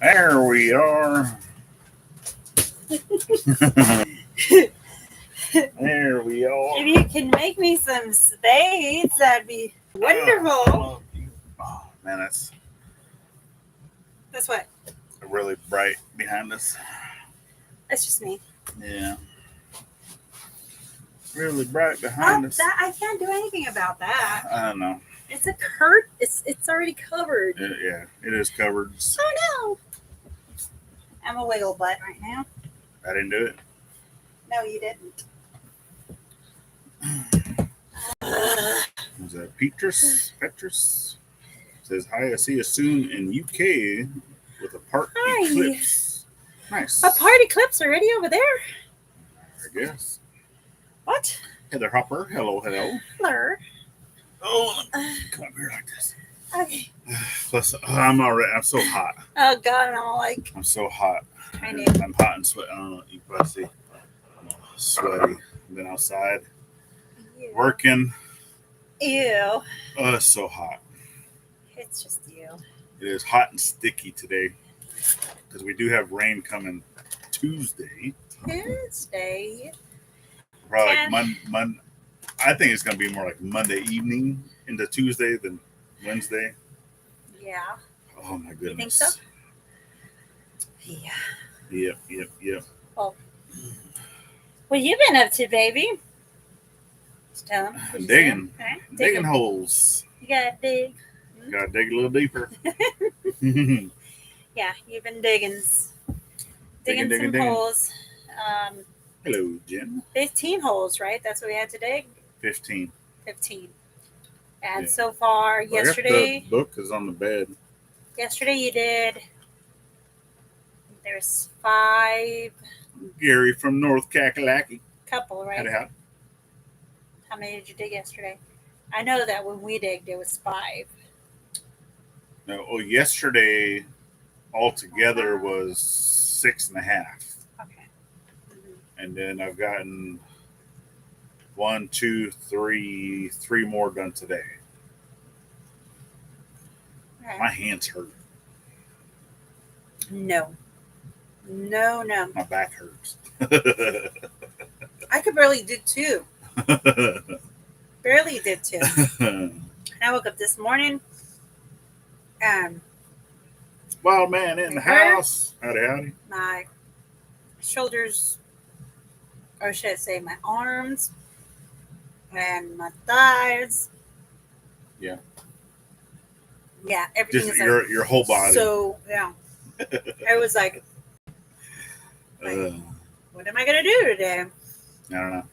There we are. There we are. If you can make me some spades, that'd be wonderful. Oh, man, That's what? really bright behind us. That's just me. Yeah. Really bright behind us. I can't do anything about that. I don't know. It's it's already covered. Yeah, it is covered. Oh no! I'm a wiggle butt right now. I didn't do it. No, you didn't. Was that Petrus? Says, hi, I see you soon in UK with a part eclipse. Nice. A party eclipse already over there? I guess. What? Heather Hopper. Hello. Hello. Oh, come up here like this. Okay. Plus, I'm already. I'm so hot. Oh God, I'm all like. I'm so hot. I know. I'm hot and sweaty. I don't know. You can probably see. I'm sweaty. I've been outside working. Ew. Oh, it's so hot. It's just you. It is hot and sticky today because we do have rain coming Tuesday. Probably like Monday. I think it's going to be more like Monday evening into Tuesday than Wednesday. Yeah. Oh my goodness. You think so? Yeah. Yep. Well, what you been up to, baby? Just tell them. Digging. Okay. Digging holes. You gotta dig. Gotta dig a little deeper. Yeah, you've been digging some holes. Hello, Jen. 15 holes, right? That's what we had to dig? 15. And so far, yesterday... The book is on the bed. Yesterday you did... There's 5... Gary from North Kakalaki. Couple, right? How many did you dig yesterday? I know that when we digged, it was 5. No, yesterday altogether was 6.5. Okay. And then I've gotten 1, 2, 3 more done today. Okay. My hands hurt. No. My back hurts. I could barely do 2. Barely did 2. I woke up this morning. Wild man in the house. Howdy. My shoulders, or should I say my arms, and my thighs. Yeah. Yeah, everything just is your whole body. So, yeah. I was like, what am I going to do today? I don't know.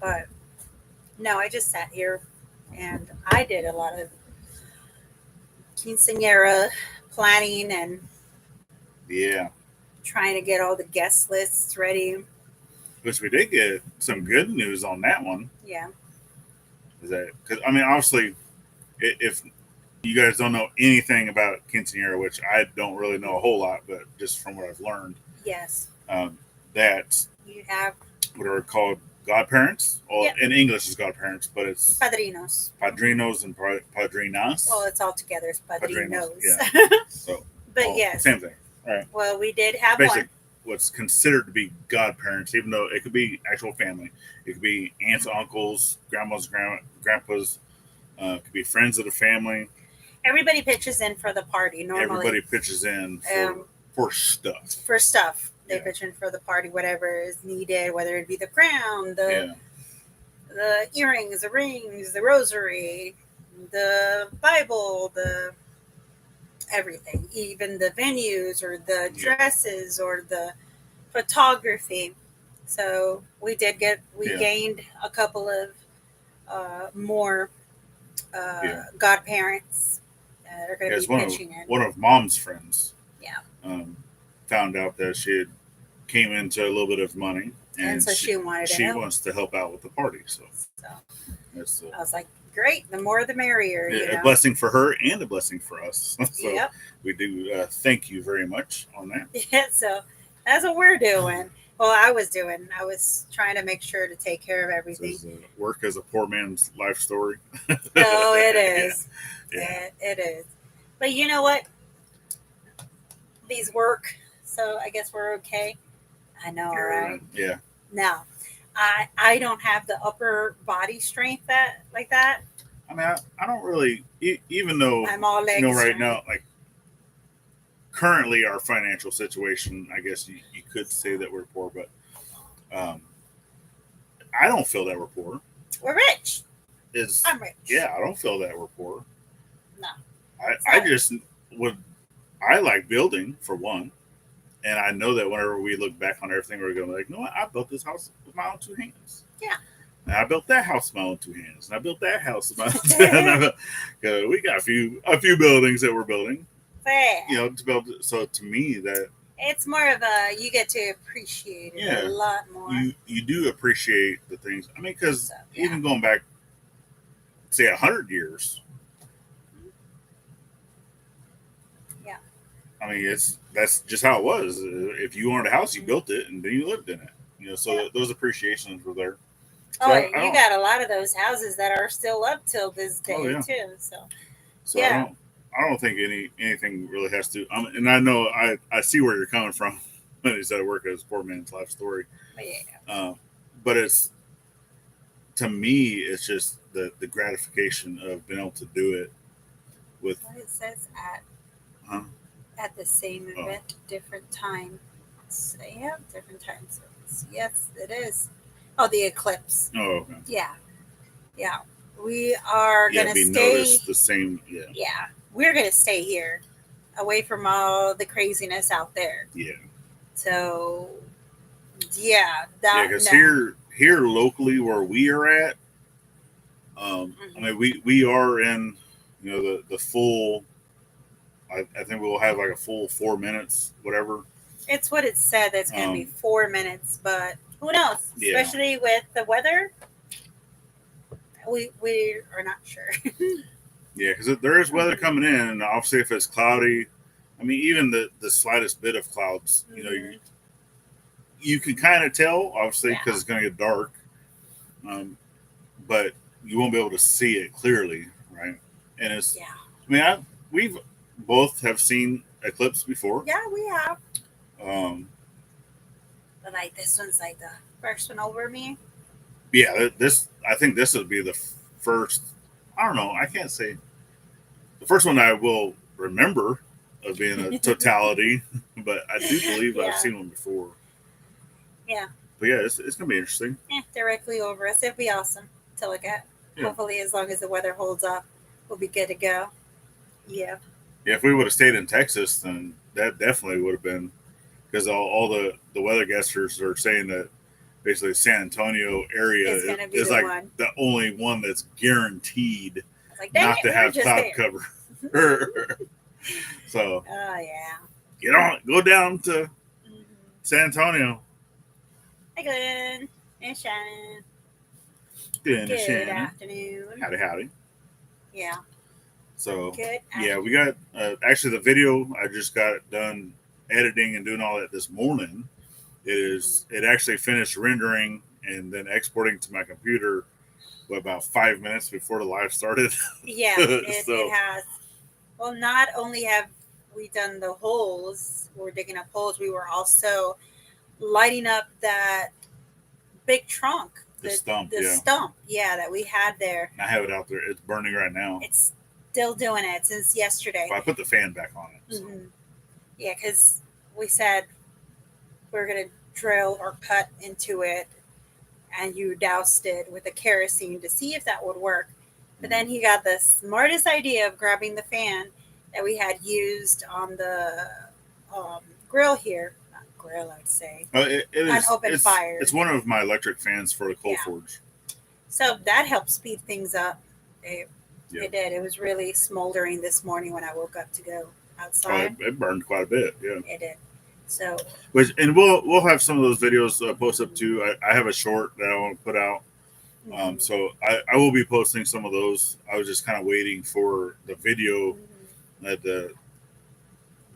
But, no, I just sat here, and I did a lot of quinceañera planning and trying to get all the guest lists ready. Which we did get some good news on that one. Yeah. Is that because obviously, if you guys don't know anything about quinceañera, which I don't really know a whole lot, but just from what I've learned, yes, that you have what are called godparents. Well, in English, it's godparents, but it's padrinos and padrinas. Well, it's all together. It's padrinos. Yeah. So, yes, same thing. All right. Well, we did have one. What's considered to be godparents, even though it could be actual family. It could be aunts, uncles, grandmas, grandpas. It could be friends of the family. Everybody pitches in for the party. Normally, everybody pitches in for stuff. For stuff, they pitch in for the party, whatever is needed, whether it be the crown, the earrings, the rings, the rosary, the Bible, the everything, even the venues or the dresses or the photography. So we gained a couple of more godparents that are going to be pitching in. One of Mom's friends found out that she had came into a little bit of money, and so she wants to help out with the party. So I was like, great, the more the merrier. A blessing for her and a blessing for us. So we do thank you very much on that. Yeah, so that's what we're doing. Well, I was trying to make sure to take care of everything. Work as a poor man's life story. Oh, it is. It is. But you know what? these work, so I guess we're okay. I know, right? Yeah. No, I don't have the upper body strength that like that. I mean, I don't really, even though, I'm all leg right strength. now, like currently our financial situation, I guess you could say that we're poor, but I don't feel that we're poor. We're rich. Is I'm rich. Yeah, I don't feel that we're poor. No. I just would, I like building for one. And I know that whenever we look back on everything, we're going to be like, no, I built this house with my own two hands. Yeah. And I built that house with my own two hands. And I built that house with my own hands. We got a few buildings that we're building. Yeah. To build. So to me, that it's more of a, you get to appreciate it a lot more. You do appreciate the things. I mean, because even going back, say 100 years. Yeah. I mean, that's just how it was. If you wanted a house, you built it, and then you lived in it. So those appreciations were there. So you got a lot of those houses that are still up till this day too. So I don't think anything really has to. And I know I see where you're coming from when you said work as poor man's life story. But it's, to me, it's just the gratification of being able to do it with. What it says at the same event, different time. Yeah, different times. Yes, it is. Oh, the eclipse. Oh, okay. Yeah. We are gonna stay. The same. Yeah. Yeah, we're gonna stay here, away from all the craziness out there. Yeah. So, because here locally where we are at, I mean we are in, the full. I think we'll have like a full 4 minutes, whatever. It's what it said. That's going to be 4 minutes, but who knows? Especially with the weather, we are not sure. Yeah, because there is weather coming in, and obviously if it's cloudy, I mean even the slightest bit of clouds, you can kind of tell, obviously, because it's going to get dark, but you won't be able to see it clearly, right? And it's, I mean, we've both have seen eclipse before. Yeah, we have. But like this one's like the first one over me. Yeah, I think this would be the first. I don't know. I can't say the first one I will remember of being a totality, but I do believe I've seen one before. Yeah. But yeah, it's gonna be interesting. Directly over us, it'd be awesome to look at. Yeah. Hopefully, as long as the weather holds up, we'll be good to go. Yeah. Yeah, if we would have stayed in Texas, then that definitely would have been, because all the weather guessers are saying that basically San Antonio area is like the only one that's guaranteed not to have cloud cover. So. Oh yeah. Go down to San Antonio. Hi, Glenn and Shannon. Good afternoon. Howdy. Yeah. So, we got, actually the video, I just got done editing and doing all that this morning. It actually finished rendering and then exporting to my computer about 5 minutes before the live started. Yeah, it has. Well, not only have we done the holes, we're digging up holes, we were also lighting up that big trunk. The stump, stump, that we had there. I have it out there. It's burning right now. It's still doing it since yesterday. Well, I put the fan back on it. So. Mm-hmm. Yeah, because we said we're going to drill or cut into it, and you doused it with a kerosene to see if that would work. But then he got the smartest idea of grabbing the fan that we had used on the grill here. Not grill, I'd say. It is open fire. It's one of my electric fans for the coal forge. So that helped speed things up. It did. It was really smoldering this morning when I woke up to go outside. It burned quite a bit. Yeah, it did. So, and we'll have some of those videos posted up too. I have a short that I want to put out. So I will be posting some of those. I was just kind of waiting for the video to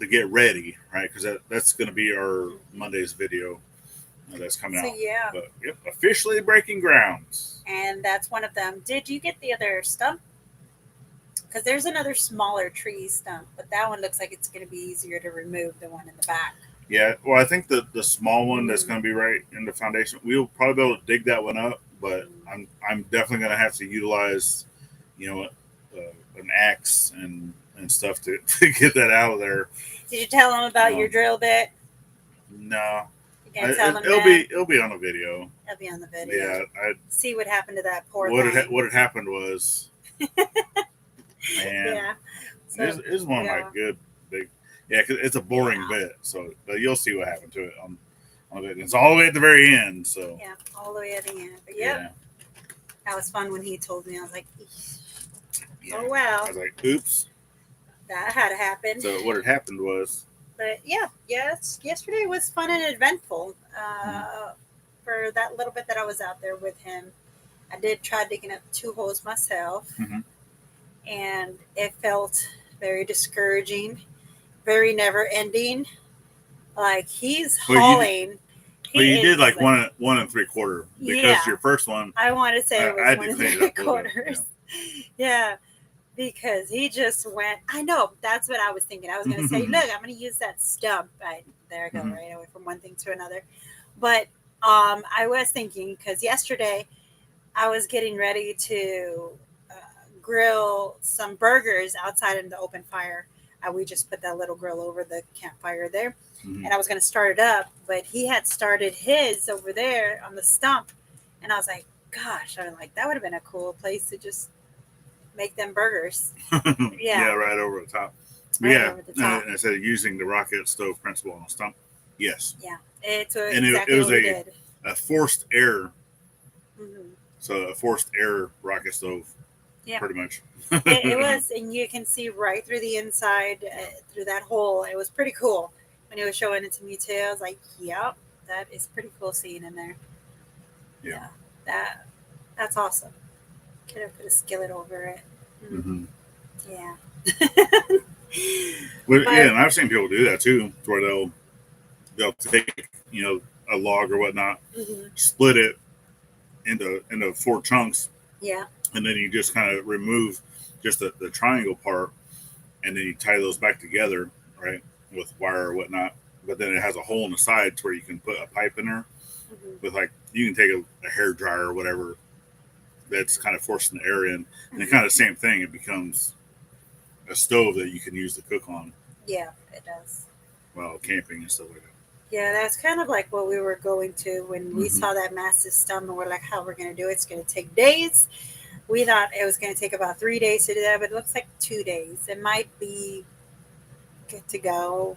get ready, right? Because that's going to be our Monday's video that's coming out. Yeah. But officially breaking grounds. And that's one of them. Did you get the other stump? Because there's another smaller tree stump, but that one looks like it's going to be easier to remove the one in the back. Yeah, well, I think the small one that's going to be right in the foundation, we'll probably be able to dig that one up, but I'm definitely going to have to utilize, an axe and stuff to get that out of there. Did you tell them about your drill bit? No, You gonna tell them it'll be on the video. It'll be on the video. Yeah, see what happened to that poor what thing. what had happened was, man, yeah, so, it's one of my good big. Yeah, cause it's a boring bit, so but you'll see what happened to it on it. It's all the way at the very end, so yeah, all the way at the end. But yeah, that was fun when he told me. I was like, oh wow. I was like, oops, that had happened. So what had happened was. But yesterday was fun and eventful. For that little bit that I was out there with him, I did try digging up 2 holes myself, and it felt very discouraging. Very never ending. Like he's hauling. You did like 1 3/4 because your first one. I want to say it was 1 3/4. Yeah, because he just went. I know that's what I was thinking. I was going to say, look, I'm going to use that stump. There I go. Right, I went from one thing to another. But I was thinking because yesterday I was getting ready to grill some burgers outside in the open fire. We just put that little grill over the campfire there, and I was going to start it up, but he had started his over there on the stump, and I was like, gosh, I was like, that would have been a cool place to just make them burgers. Yeah, right over the top. Over the top. And instead of using the rocket stove principle on the stump, yes. Yeah, it's exactly it was what we did. A forced air. So a forced air rocket stove. Yeah, pretty much. it was, and you can see right through the inside, through that hole. It was pretty cool when he was showing it to me too. I was like, "Yep, that is pretty cool seeing in there." Yeah, that's awesome. Could have put a skillet over it. Yeah. And I've seen people do that too, where they'll take a log or whatnot, split it into 4 chunks. Yeah. And then you just kind of remove just the triangle part, and then you tie those back together, right, with wire or whatnot. But then it has a hole in the side to where you can put a pipe in there. With you can take a hair dryer or whatever that's kind of forcing the air in, and kind of the same thing. It becomes a stove that you can use to cook on. Yeah, it does. While camping and stuff like that. Yeah, that's kind of like what we were going to when we saw that massive stump, and we're like, how we're going to do it? It's going to take days. We thought it was going to take about 3 days to do that, but it looks like 2 days. It might be good to go.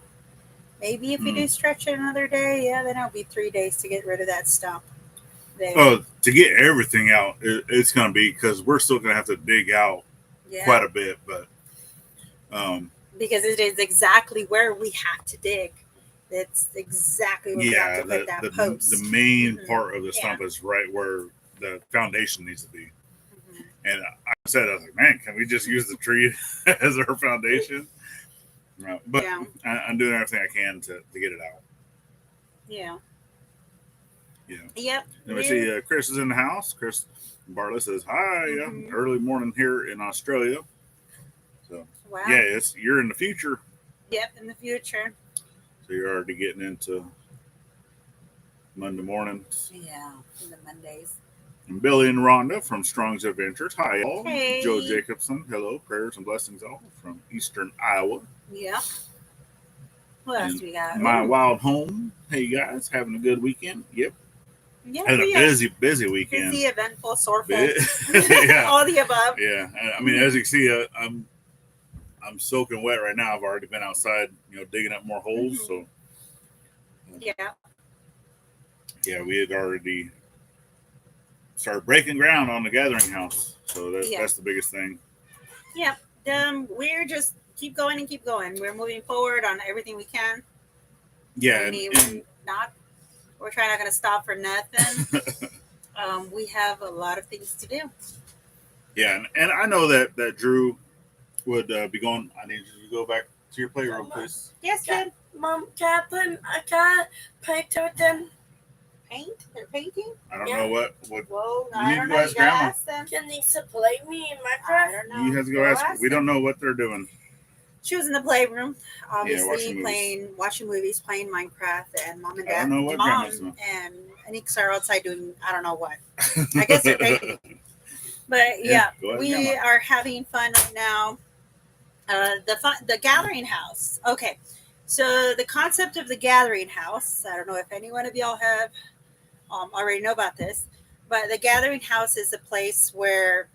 Maybe if we do stretch it another day, then it'll be 3 days to get rid of that stump. Oh, to get everything out, it's going to be, because we're still going to have to dig out quite a bit, but because it is exactly where we have to dig. It's exactly where we have to put that post. The main part of the stump is right where the foundation needs to be. And I said, I was like, man, can we just use the tree as our foundation? But I'm doing everything I can to get it out. Yeah. Yeah. Yep. Let me see. Chris is in the house. Chris Bartlett says, hi. Early morning here in Australia. So, you're in the future. Yep, in the future. So you're already getting into Monday mornings. Yeah, in the Mondays. And Billy and Rhonda from Strong's Adventures. Hi, all. Hey. Joe Jacobson. Hello. Prayers and blessings all from Eastern Iowa. Yeah. What else we got? My wild home. Hey, guys. Having a good weekend? Yep. Yeah. Had a busy weekend. Busy, eventful, sorrowful. All the above. Yeah. I mean, as you can see, I'm soaking wet right now. I've already been outside, digging up more holes. So. Yeah, we had already started breaking ground on the gathering house. So that's the biggest thing. Yeah. We're just keep going and keep going. We're moving forward on everything we can. Yeah. We're trying not going to stop for nothing. We have a lot of things to do. Yeah. And I know that Drew would be going. I need you to go back to your playroom, please. Yes, kid. Mom, can I paint with them? They're painting. I don't know what. Well, You I need don't to know. go ask You gotta Grandma. ask them. Can they supply me in I Minecraft? don't know. You have to go ask. We don't know what they're doing. She was in the playroom, obviously watching watching movies, playing Minecraft, and mom and I dad, don't know what mom Grandma's doing. and Anika are outside doing I don't know what. I guess they're painting. But Yeah, we are having fun right now. The gathering house. Okay, so the concept of the gathering house. I don't know if any one of y'all have already know about this, but the gathering house is a place where,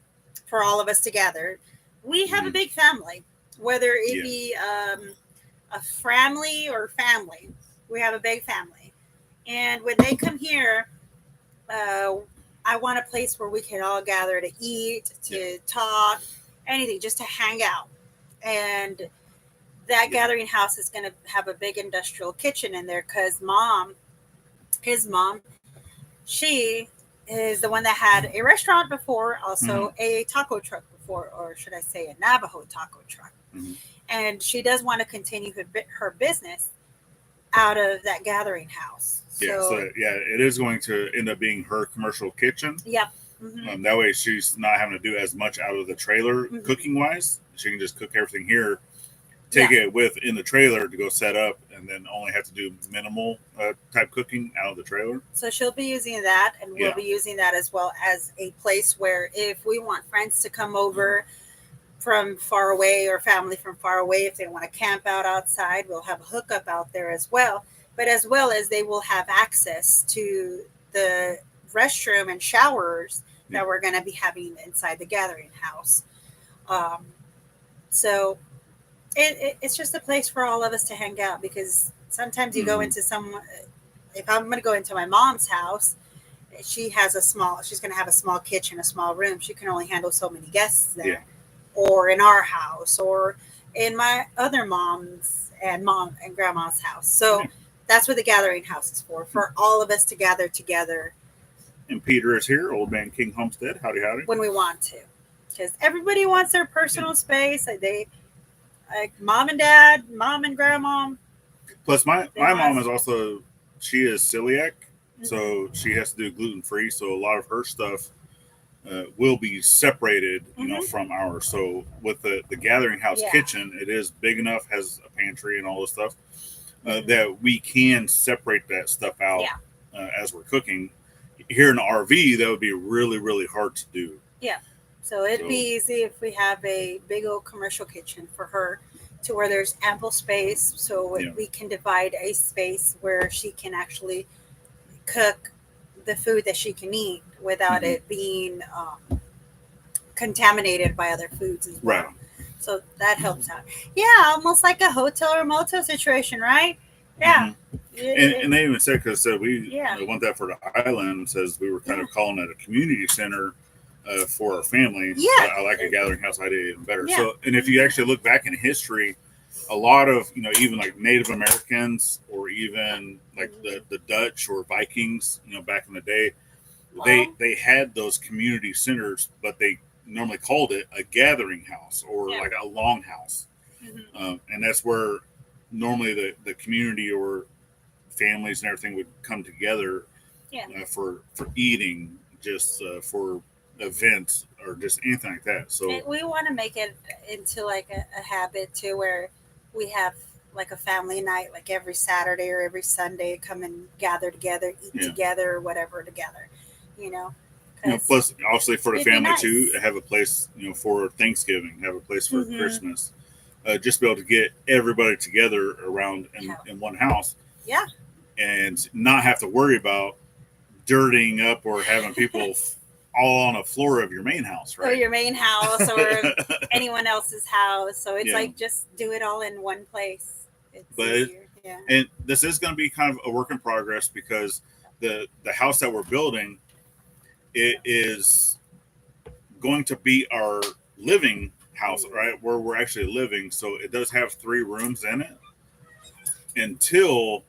for all of us to gather, we have a big family, whether it be a family or family. We have a big family, and when they come here, I want a place where we can all gather to eat, to talk, anything, just to hang out. And that gathering house is going to have a big industrial kitchen in there because his mom, she is the one that had a restaurant before, also a taco truck before, or should I say a Navajo taco truck. And she does want to continue her business out of that gathering house. So it is going to end up being her commercial kitchen. Yep. That way she's not having to do as much out of the trailer cooking wise. She can just cook everything here, take it in the trailer to go set up, and then only have to do minimal type cooking out of the trailer. So she'll be using that, and we'll be using that as well as a place where if we want friends to come over from far away or family from far away, if they want to camp out outside, we'll have a hookup out there as well. But as well as they will have access to the restroom and showers that we're going to be having inside the gathering house. So it's just a place for all of us to hang out, because sometimes you go into if I'm going to go into my mom's house, she's going to have a small kitchen, a small room. She can only handle so many guests there. Yeah. Or in our house, or in my other mom's and mom and grandma's house. So that's what the gathering house is for all of us to gather together. And Peter is here, Old Man King Homestead. Howdy, howdy. When we want to. Because everybody wants their personal space. Like mom and dad, mom and grandma. Plus, my mom is also, she is celiac, so she has to do gluten-free. So a lot of her stuff will be separated, from ours. So with the gathering house kitchen, it is big enough, has a pantry and all this stuff, that we can separate that stuff out as we're cooking. Here in the RV, that would be really, really hard to do. Yeah. So it'd be easy if we have a big old commercial kitchen for her, to where there's ample space, so we can divide a space where she can actually cook the food that she can eat without it being contaminated by other foods as well. Right. So that helps out. Yeah, almost like a hotel or motel situation, right? Yeah. And they even said, because we want that for the island, says we were kind of calling it a community center for our family. Yeah. I like a gathering house idea even better. Yeah. So, and if you actually look back in history, a lot of, even like Native Americans, or even like the Dutch or Vikings, back in the day, they had those community centers, but they normally called it a gathering house or like a longhouse. And that's where normally the community or families and everything would come together for eating, just for events or just anything like that. So we want to make it into like a habit too, where we have like a family night, like every Saturday or every Sunday, come and gather together, eat together, or whatever together, plus obviously for the family too, have a place, for Thanksgiving, have a place for Christmas, just be able to get everybody together around in one house. Yeah. And not have to worry about dirtying up or having people all on the floor of your main house, right? Or your main house, or anyone else's house. So it's like just do it all in one place. And this is going to be kind of a work in progress, because the house that we're building, it is going to be our living house, right? Where we're actually living. So it does have 3 rooms in it until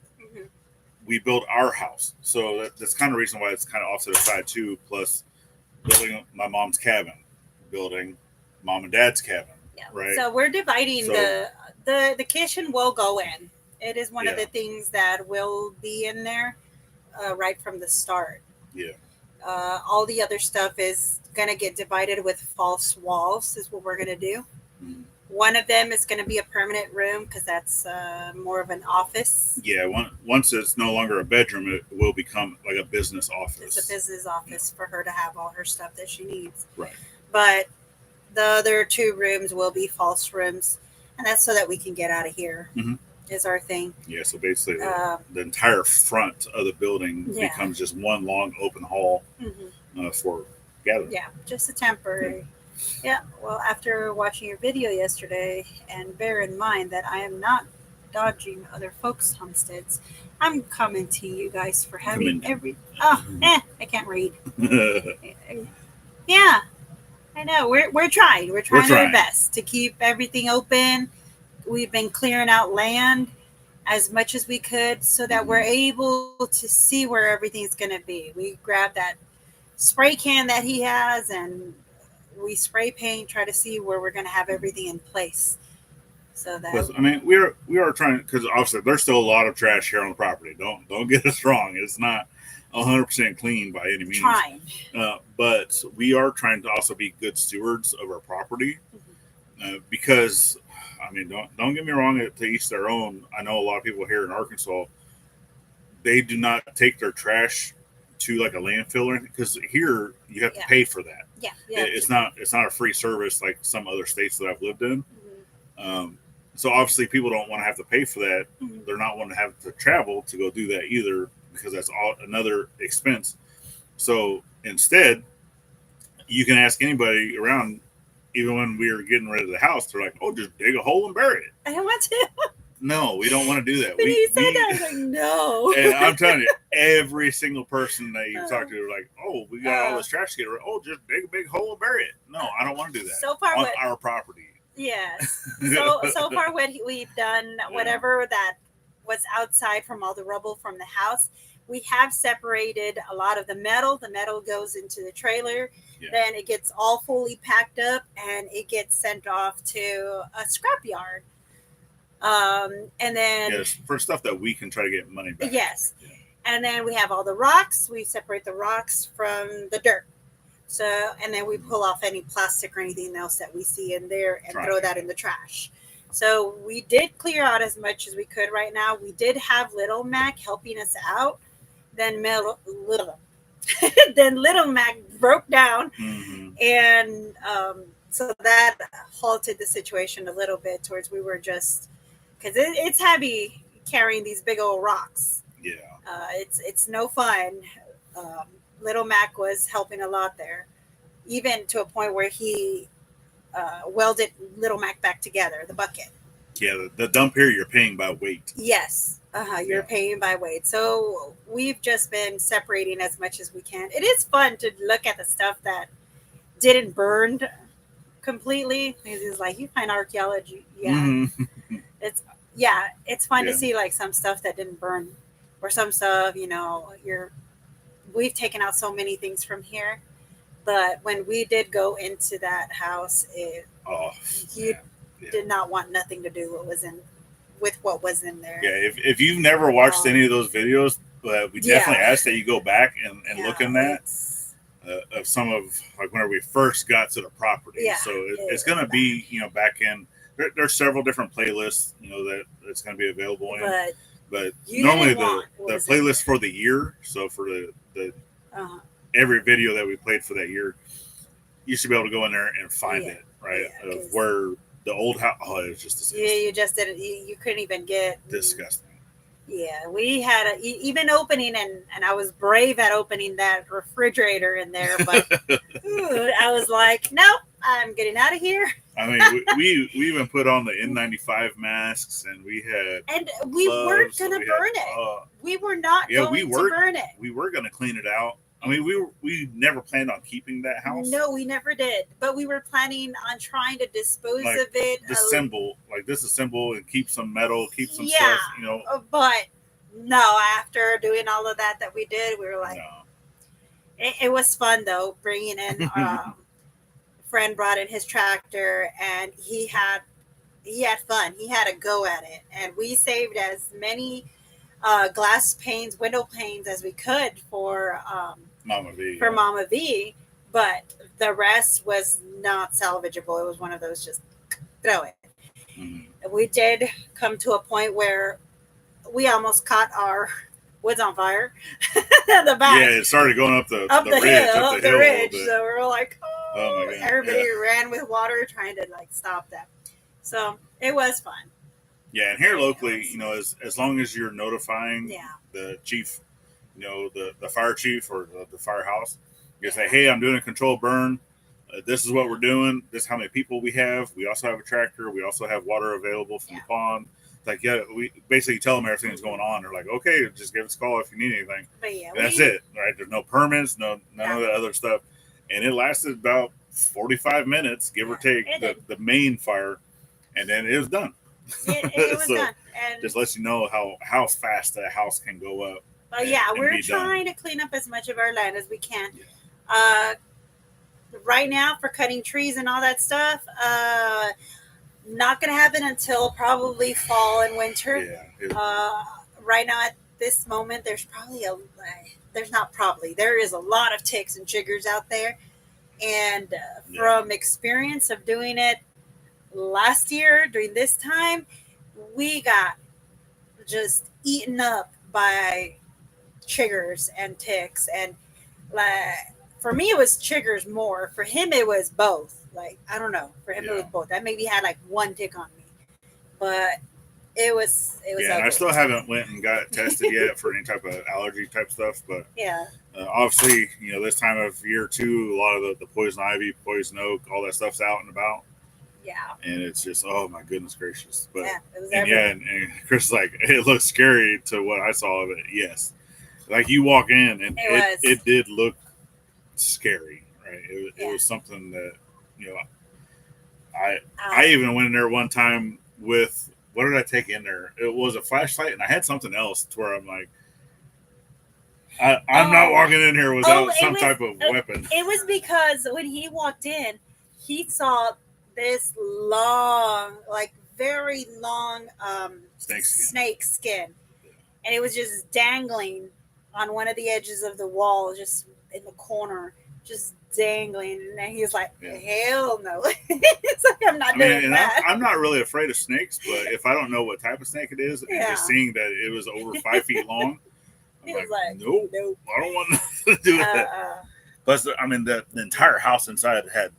we build our house. So that's kind of the reason why it's kind of off to the side too. Plus building my mom's cabin, building mom and dad's cabin. Yeah. Right. So we're dividing the kitchen will go in. It is one of the things that will be in there. right from the start. Yeah. All the other stuff is going to get divided with false walls, is what we're going to do. Mm. One of them is going to be a permanent room because that's more of an office. Yeah. Once it's no longer a bedroom, it will become like a business office. It's a business office for her to have all her stuff that she needs. Right. But the other two rooms will be false rooms, and that's so that we can get out of here. Mm-hmm. Is our thing. Yeah. So basically, the entire front of the building becomes just one long open hall for gathering. Yeah, just a temporary. Yeah. Well, after watching your video yesterday, and bear in mind that I am not dodging other folks' homesteads, I'm coming to you guys for having I can't read. Yeah, I know. We're trying. We're trying our best to keep everything open. We've been clearing out land as much as we could so that we're able to see where everything's going to be. We grab that spray can that he has and we spray paint, try to see where we're going to have everything in place. So that I mean, we are trying, because obviously there's still a lot of trash here on the property. Don't get us wrong. It's not 100% clean by any means. Trying. But we are trying to also be good stewards of our property. Because, I mean, don't get me wrong, to each their own. I know a lot of people here in Arkansas, they do not take their trash to like a landfill, because here you have to pay for that. Yeah. It's not a free service like some other states that I've lived in. So obviously people don't want to have to pay for that. They're not wanting to have to travel to go do that either, because that's all another expense. So instead, you can ask anybody around. Even when we were getting rid of the house, they're like, "Oh, just dig a hole and bury it." I want to. No, we don't want to do that. When you said that, I was like, no. And I'm telling you, every single person that you talk to, they're like, "Oh, we got all this trash to get rid of. Oh, just dig a big hole and bury it." No, I don't want to do that. So far, on our property. Yes. So far, what we've done, whatever that was outside from all the rubble from the house, we have separated a lot of the metal. The metal goes into the trailer. Yeah. Then it gets all fully packed up and it gets sent off to a scrapyard. And then for stuff that we can try to get money back. Yes. Yeah. And then we have all the rocks. We separate the rocks from the dirt. So, and then we pull off any plastic or anything else that we see in there and throw that in the trash. So we did clear out as much as we could right now. We did have Little Mac helping us out. Then Little Mac broke down, and so that halted the situation a little bit. Towards we were just, because it's heavy carrying these big old rocks. Yeah, it's no fun. Little Mac was helping a lot there, even to a point where he welded Little Mac back together, the bucket. Yeah, the dump here, you're paying by weight. Yes. You're paying by weight. So we've just been separating as much as we can. It is fun to look at the stuff that didn't burn completely. It's like, you find archaeology. Yeah. It's fun to see like some stuff that didn't burn, or some stuff, we've taken out so many things from here. But when we did go into that house, did not want nothing to do with what was in there. Yeah, if you've never watched any of those videos, we definitely ask that you go back and look in that of some of like whenever we first got to the property. Yeah, so it's going to be back in. There's several different playlists that's going to be available in. But normally the playlist for the year. So for the every video that we played for that year, you should be able to go in there and find it of where. The old house, it was just disgusting. Yeah, you just didn't. You couldn't even get disgusting. Yeah, we had even opening, and I was brave at opening that refrigerator in there, but I was like, nope, I'm getting out of here. I mean, we even put on the N95 masks, and we had weren't gonna burn it. We were not going to burn it. We were gonna clean it out. I mean, we never planned on keeping that house. No, we never did. But we were planning on trying to dispose of it. Disassemble and keep some metal, keep some stuff, But no, after doing all of that we did, we were like, no. It was fun though, bringing in. A friend brought in his tractor, and he had fun. He had a go at it, and we saved as many glass panes, window panes as we could for Mama V. for Mama V, but the rest was not salvageable. It was one of those just throw it. Mm-hmm. We did come to a point where we almost caught our woods on fire. The back. Yeah, it started going up the ridge, hill, up the hill ridge. So we were like, oh my God. Everybody ran with water trying to like stop that. So it was fun. Yeah, and here locally, you know, as long as you're notifying Yeah. the chief, you know, the fire chief or the firehouse, you say, hey, I'm doing a controlled burn. This is what we're doing. This is how many people we have. We also have a tractor. We also have water available from the pond. It's like, yeah, we basically tell them everything that's going on. They're like, okay, just give us a call if you need anything. But yeah, and that's it, right? There's no permits, none of that other stuff. And it lasted about 45 minutes, give or take, the main fire, and then it was done. It was so done. And just lets you know how fast that house can go up. But we're trying to clean up as much of our land as we can. Yeah. Right now, for cutting trees and all that stuff, not going to happen until probably fall and winter. Yeah. Right now, at this moment, there is a lot of ticks and chiggers out there. And from experience of doing it last year during this time, we got just eaten up by chiggers and ticks. And for me, it was chiggers more. For him, it was both. Like, I don't know. For him, it was both. I maybe had like one tick on me, but it was. Yeah, and I still haven't went and got tested yet for any type of allergy type stuff. But obviously, you know, this time of year too, a lot of the poison ivy, poison oak, all that stuff's out and about. Yeah. And it's just, oh my goodness gracious. But it was and Chris is like, it looks scary to what I saw of it. Yes. Like you walk in and it did look scary, right? It was something that, you know, I even went in there one time with, what did I take in there? It was a flashlight and I had something else to where I'm like, I'm not walking in here without type of weapon. It was because when he walked in, he saw this long, like very long snake skin. And it was just dangling on one of the edges of the wall, just in the corner, just dangling. And then he's like, hell no. It's like, I'm not doing that. I'm not really afraid of snakes, but if I don't know what type of snake it is, and just seeing that it was over 5 feet long, I'm like, nope, I don't want to do that. Plus, I mean, the entire house inside had,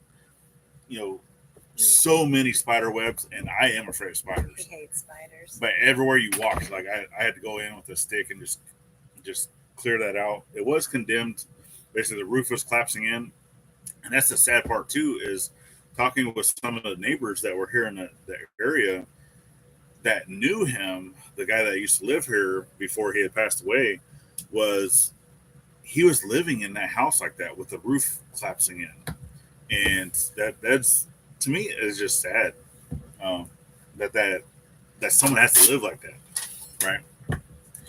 you know, so many spider webs, and I am afraid of spiders. I hate spiders. But everywhere you walk, like I had to go in with a stick and just clear that out. It was condemned. Basically, the roof was collapsing in, and that's the sad part too. Is talking with some of the neighbors that were here in the area that knew him, the guy that used to live here before he had passed away, he was living in that house like that with the roof collapsing in, and that's. To me, it's just sad that someone has to live like that, right?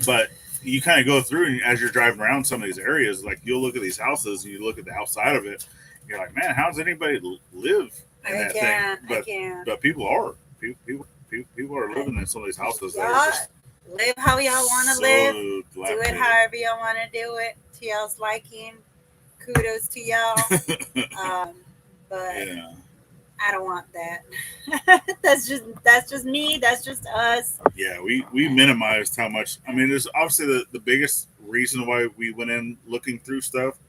But you kind of go through, and as you're driving around some of these areas, like you'll look at these houses and you look at the outside of it, and you're like, man, how does anybody live in that thing? But people are living in some of these houses. Live how y'all want to live. Do it however y'all want to do it to y'all's liking. Kudos to y'all. But. Yeah. I don't want that. That's just me. That's just us. Yeah, we minimized how much. I mean, there's obviously the biggest reason why we went in looking through stuff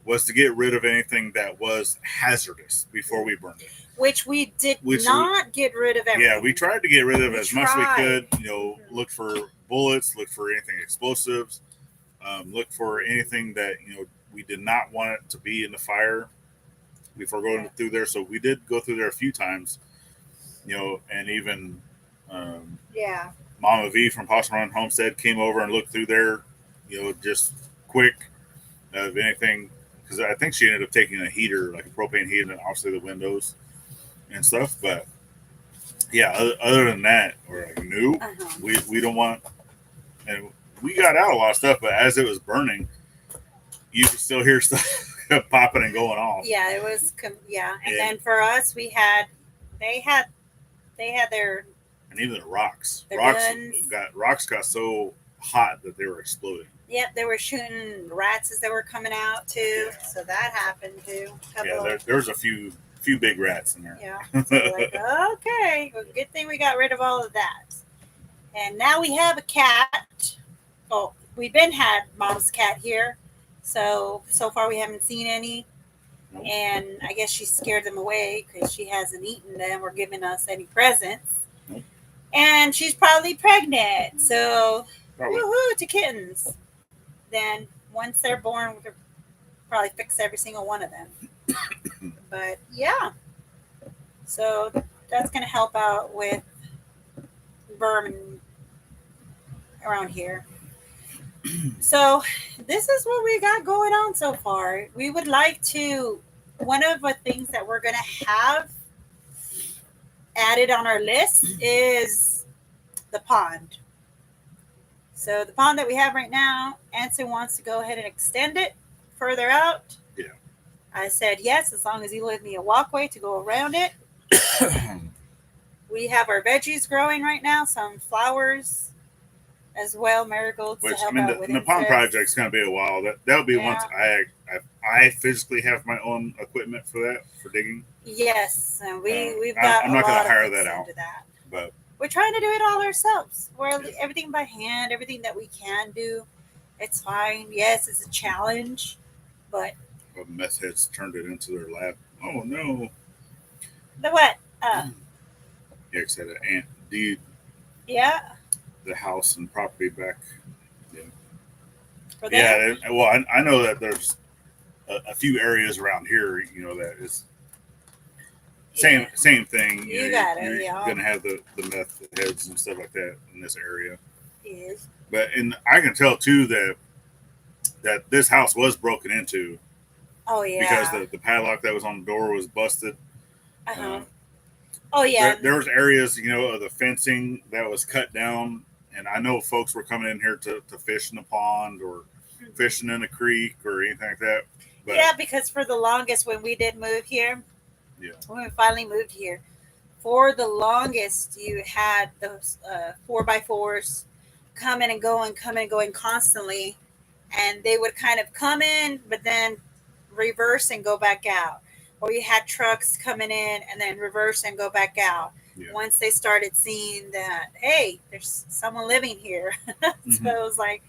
was to get rid of anything that was hazardous before we burned it. Which we did not get rid of everything. Yeah, we tried to get rid of as much as we could. You know, look for bullets, look for anything explosives, look for anything that, you know, we did not want it to be in the fire before going through there. So we did go through there a few times, you know, and even Mama V from Possum Run Homestead came over and looked through there, you know, just quick of anything, because I think she ended up taking a heater, like a propane heater, and obviously the windows and stuff. But yeah, other than that, we're like, nope, we don't want. And we got out a lot of stuff, but as it was burning, you could still hear stuff popping and going off. Yeah, it was. And then for us, they had their, and even the rocks. Rocks got so hot that they were exploding. Yep, they were shooting rats as they were coming out too. Yeah. So that happened too. There was a few big rats in there. Yeah. So like, okay, well, good thing we got rid of all of that. And now we have a cat. Oh, we've had mom's cat here. So far we haven't seen any. Nope. And I guess she scared them away because she hasn't eaten them or given us any presents. Nope. And she's probably pregnant. So Probably. woohoo to kittens. Then once they're born, we'll probably fix every single one of them. But yeah. So that's going to help out with vermin around here. So this is what we got going on so far. We would like to, one of the things that we're going to have added on our list is the pond. So the pond that we have right now, Anson wants to go ahead and extend it further out. Yeah. I said yes, as long as you leave me a walkway to go around it. We have our veggies growing right now, some flowers as well, marigolds. Which, to help I mean, out with the pond insects. project's going to be a while. That'll be once I physically have my own equipment for digging. Yes, and we've got. I'm not going to hire that out. But we're trying to do it all ourselves. We're everything by hand, everything that we can do. It's fine. Yes, it's a challenge, but meth heads turned it into their lab. Oh no! The what? Yeah, I said an deed. Yeah. The house and property back. Yeah. For yeah. Well, I know that there's a few areas around here, that is same thing. You're gonna have the meth heads and stuff like that in this area. Yes. But I can tell too that this house was broken into. Oh yeah. Because the padlock that was on the door was busted. Oh yeah. There was areas, of the fencing that was cut down, and I know folks were coming in here to fish in the pond or fishing in a creek or anything like that. But, yeah, because for the longest when we did move here, when we finally moved here, for the longest you had those 4x4s coming and going constantly, and they would kind of come in, but then reverse and go back out. Or you had trucks coming in and then reverse and go back out. Yeah. Once they started seeing that, hey, there's someone living here. So it was like,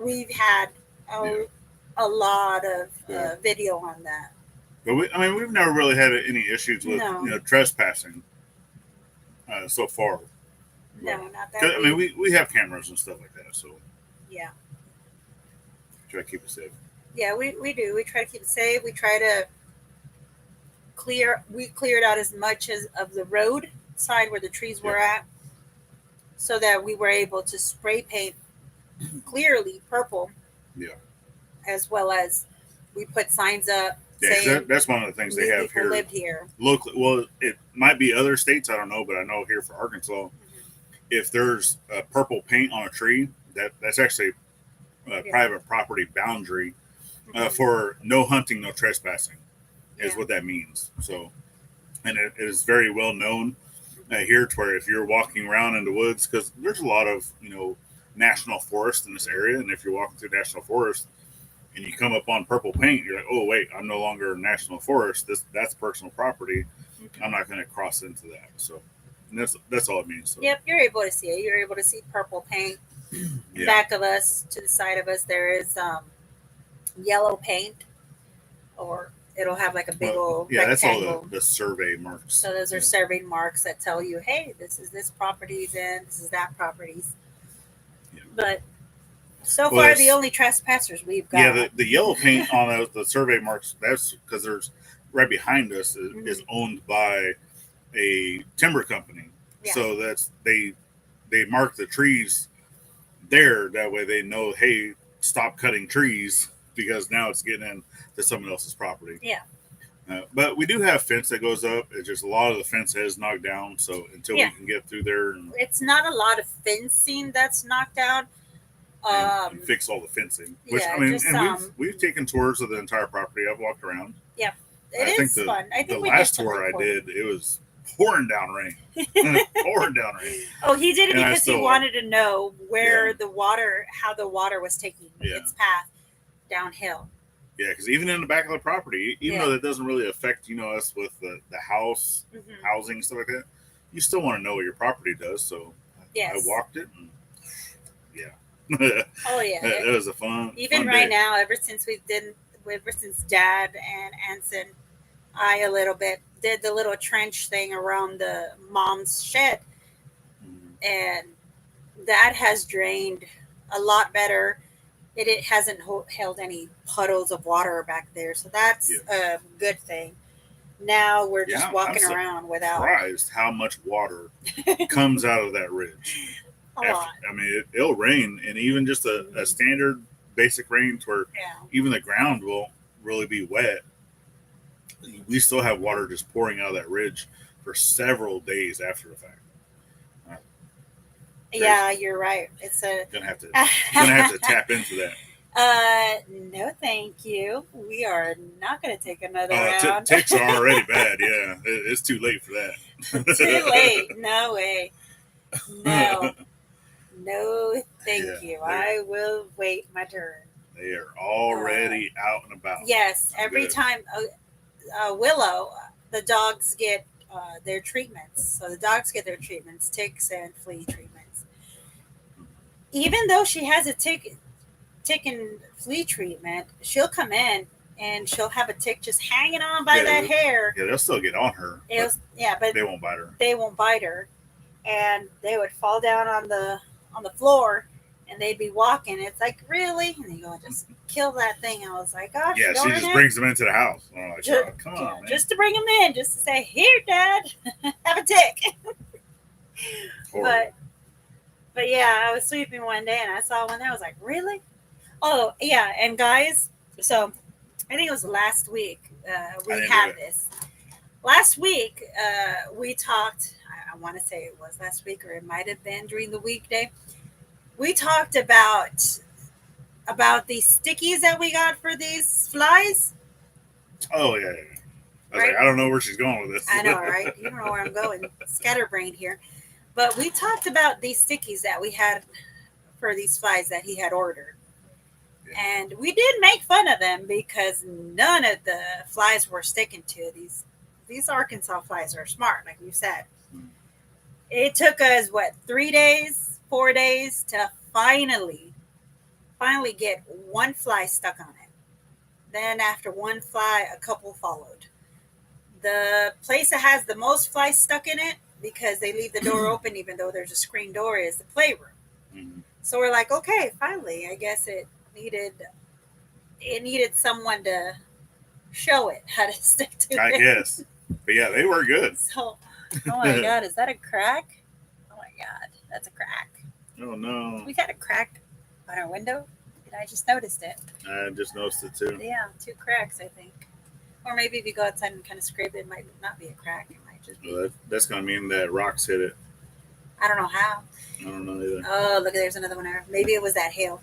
we've had a lot of video on that. But we've never really had any issues with trespassing so far. No, not that. We have cameras and stuff like that, so yeah, try to keep it safe. Yeah, we do. We try to keep it safe. We try to cleared out as much of the road side where the trees were at, so that we were able to spray paint clearly purple. Yeah. As well as we put signs up. Yeah, that's one of the things they have here. Lived here. Locally, well, it might be other states, I don't know, but I know here for Arkansas, if there's a purple paint on a tree, that's actually a private property boundary for no hunting, no trespassing. Is what that means. So, and it is very well known here to where if you're walking around in the woods, because there's a lot of national forest in this area, and if you're walking through national forest and you come up on purple paint, you're like, oh wait, I'm no longer national forest. That's personal property. I'm not going to cross into that. So that's all it means. So. Yep, you're able to see it. You're able to see purple paint. Back of us, to the side of us, there is yellow paint, or it'll have like a big old rectangle. That's all the survey marks. So those are survey marks that tell you, hey, this is this property's in, this is that property's. Yeah. But so far, the only trespassers we've got. Yeah, the yellow paint on the survey marks, that's because there's right behind us is owned by a timber company. Yeah. So that's they mark the trees there. That way they know, hey, stop cutting trees because now it's getting into someone else's property. Yeah. But we do have fence that goes up. It's just a lot of the fence is knocked down. So until we can get through there. It's not a lot of fencing that's knocked down. And fix all the fencing. Which, we've taken tours of the entire property. I've walked around. Yeah. It is fun. I think the last tour I did, it was pouring down rain. Pouring down rain. Oh, he did it And because he wanted to know where the water, how the water was taking its path downhill. Yeah, because even in the back of the property, even though that doesn't really affect, us with the house, housing, stuff like that, you still want to know what your property does. So I walked it and oh yeah. It was a fun even fun right day. now, ever since Dad and Anson, I a little bit did the little trench thing around the mom's shed, and that has drained a lot better. It hasn't held any puddles of water back there, so that's a good thing. Now we're just walking around without. Surprised how much water comes out of that ridge. A lot. I mean, it'll rain, and even just a standard basic rain to where even the ground will really be wet. We still have water just pouring out of that ridge for several days after the fact. Yeah, you're right. It's gonna have to tap into that. No, thank you. We are not gonna take another round. Ticks are already bad. Yeah, it's too late for that. Too late. No way. No, thank you. I will wait my turn. They are already out and about. Yes, every time Willow, the dogs get their treatments. So the dogs get their treatments, ticks and flea treatments. Even though she has a tick and flea treatment, she'll come in and she'll have a tick just hanging on by that hair. Yeah, they'll still get on her. But they won't bite her. They won't bite her, and they would fall down on the floor, and they'd be walking. It's like, really? And they go, just kill that thing. I was like, gosh. Yeah, she just brings them into the house. I'm like, come on, man. Just to bring them in, just to say, here, Dad, have a tick. But yeah, I was sweeping one day and I saw one there. I was like, really? Oh, yeah. And guys, so I think it was last week we had this. Last week we talked, I want to say it was last week, or it might have been during the weekday. We talked about these stickies that we got for these flies. Oh, yeah. I was like, I don't know where she's going with this. I know, right? You don't know where I'm going. Scatterbrain here. But we talked about these stickies that we had for these flies that he had ordered. Yeah. And we did make fun of them because none of the flies were sticking to these Arkansas flies are smart, like you said. It took us, 4 days to finally get one fly stuck on it. Then after one fly, a couple followed. The place that has the most flies stuck in it, because they leave the door open even though there's a screen door, is the playroom. Mm-hmm. So we're like, okay, finally, I guess it needed someone to show it how to stick to it. I guess. But yeah, they were good. So, oh my God, is that a crack? Oh my God, that's a crack. Oh no. We got a crack on our window. I just noticed it. I just noticed it too. Yeah, 2 cracks, I think. Or maybe if you go outside and kind of scrape it, it might not be a crack. It might just be. Well, that's going to mean that rocks hit it. I don't know how. I don't know either. Oh, look, there's another one there. Maybe it was that hail.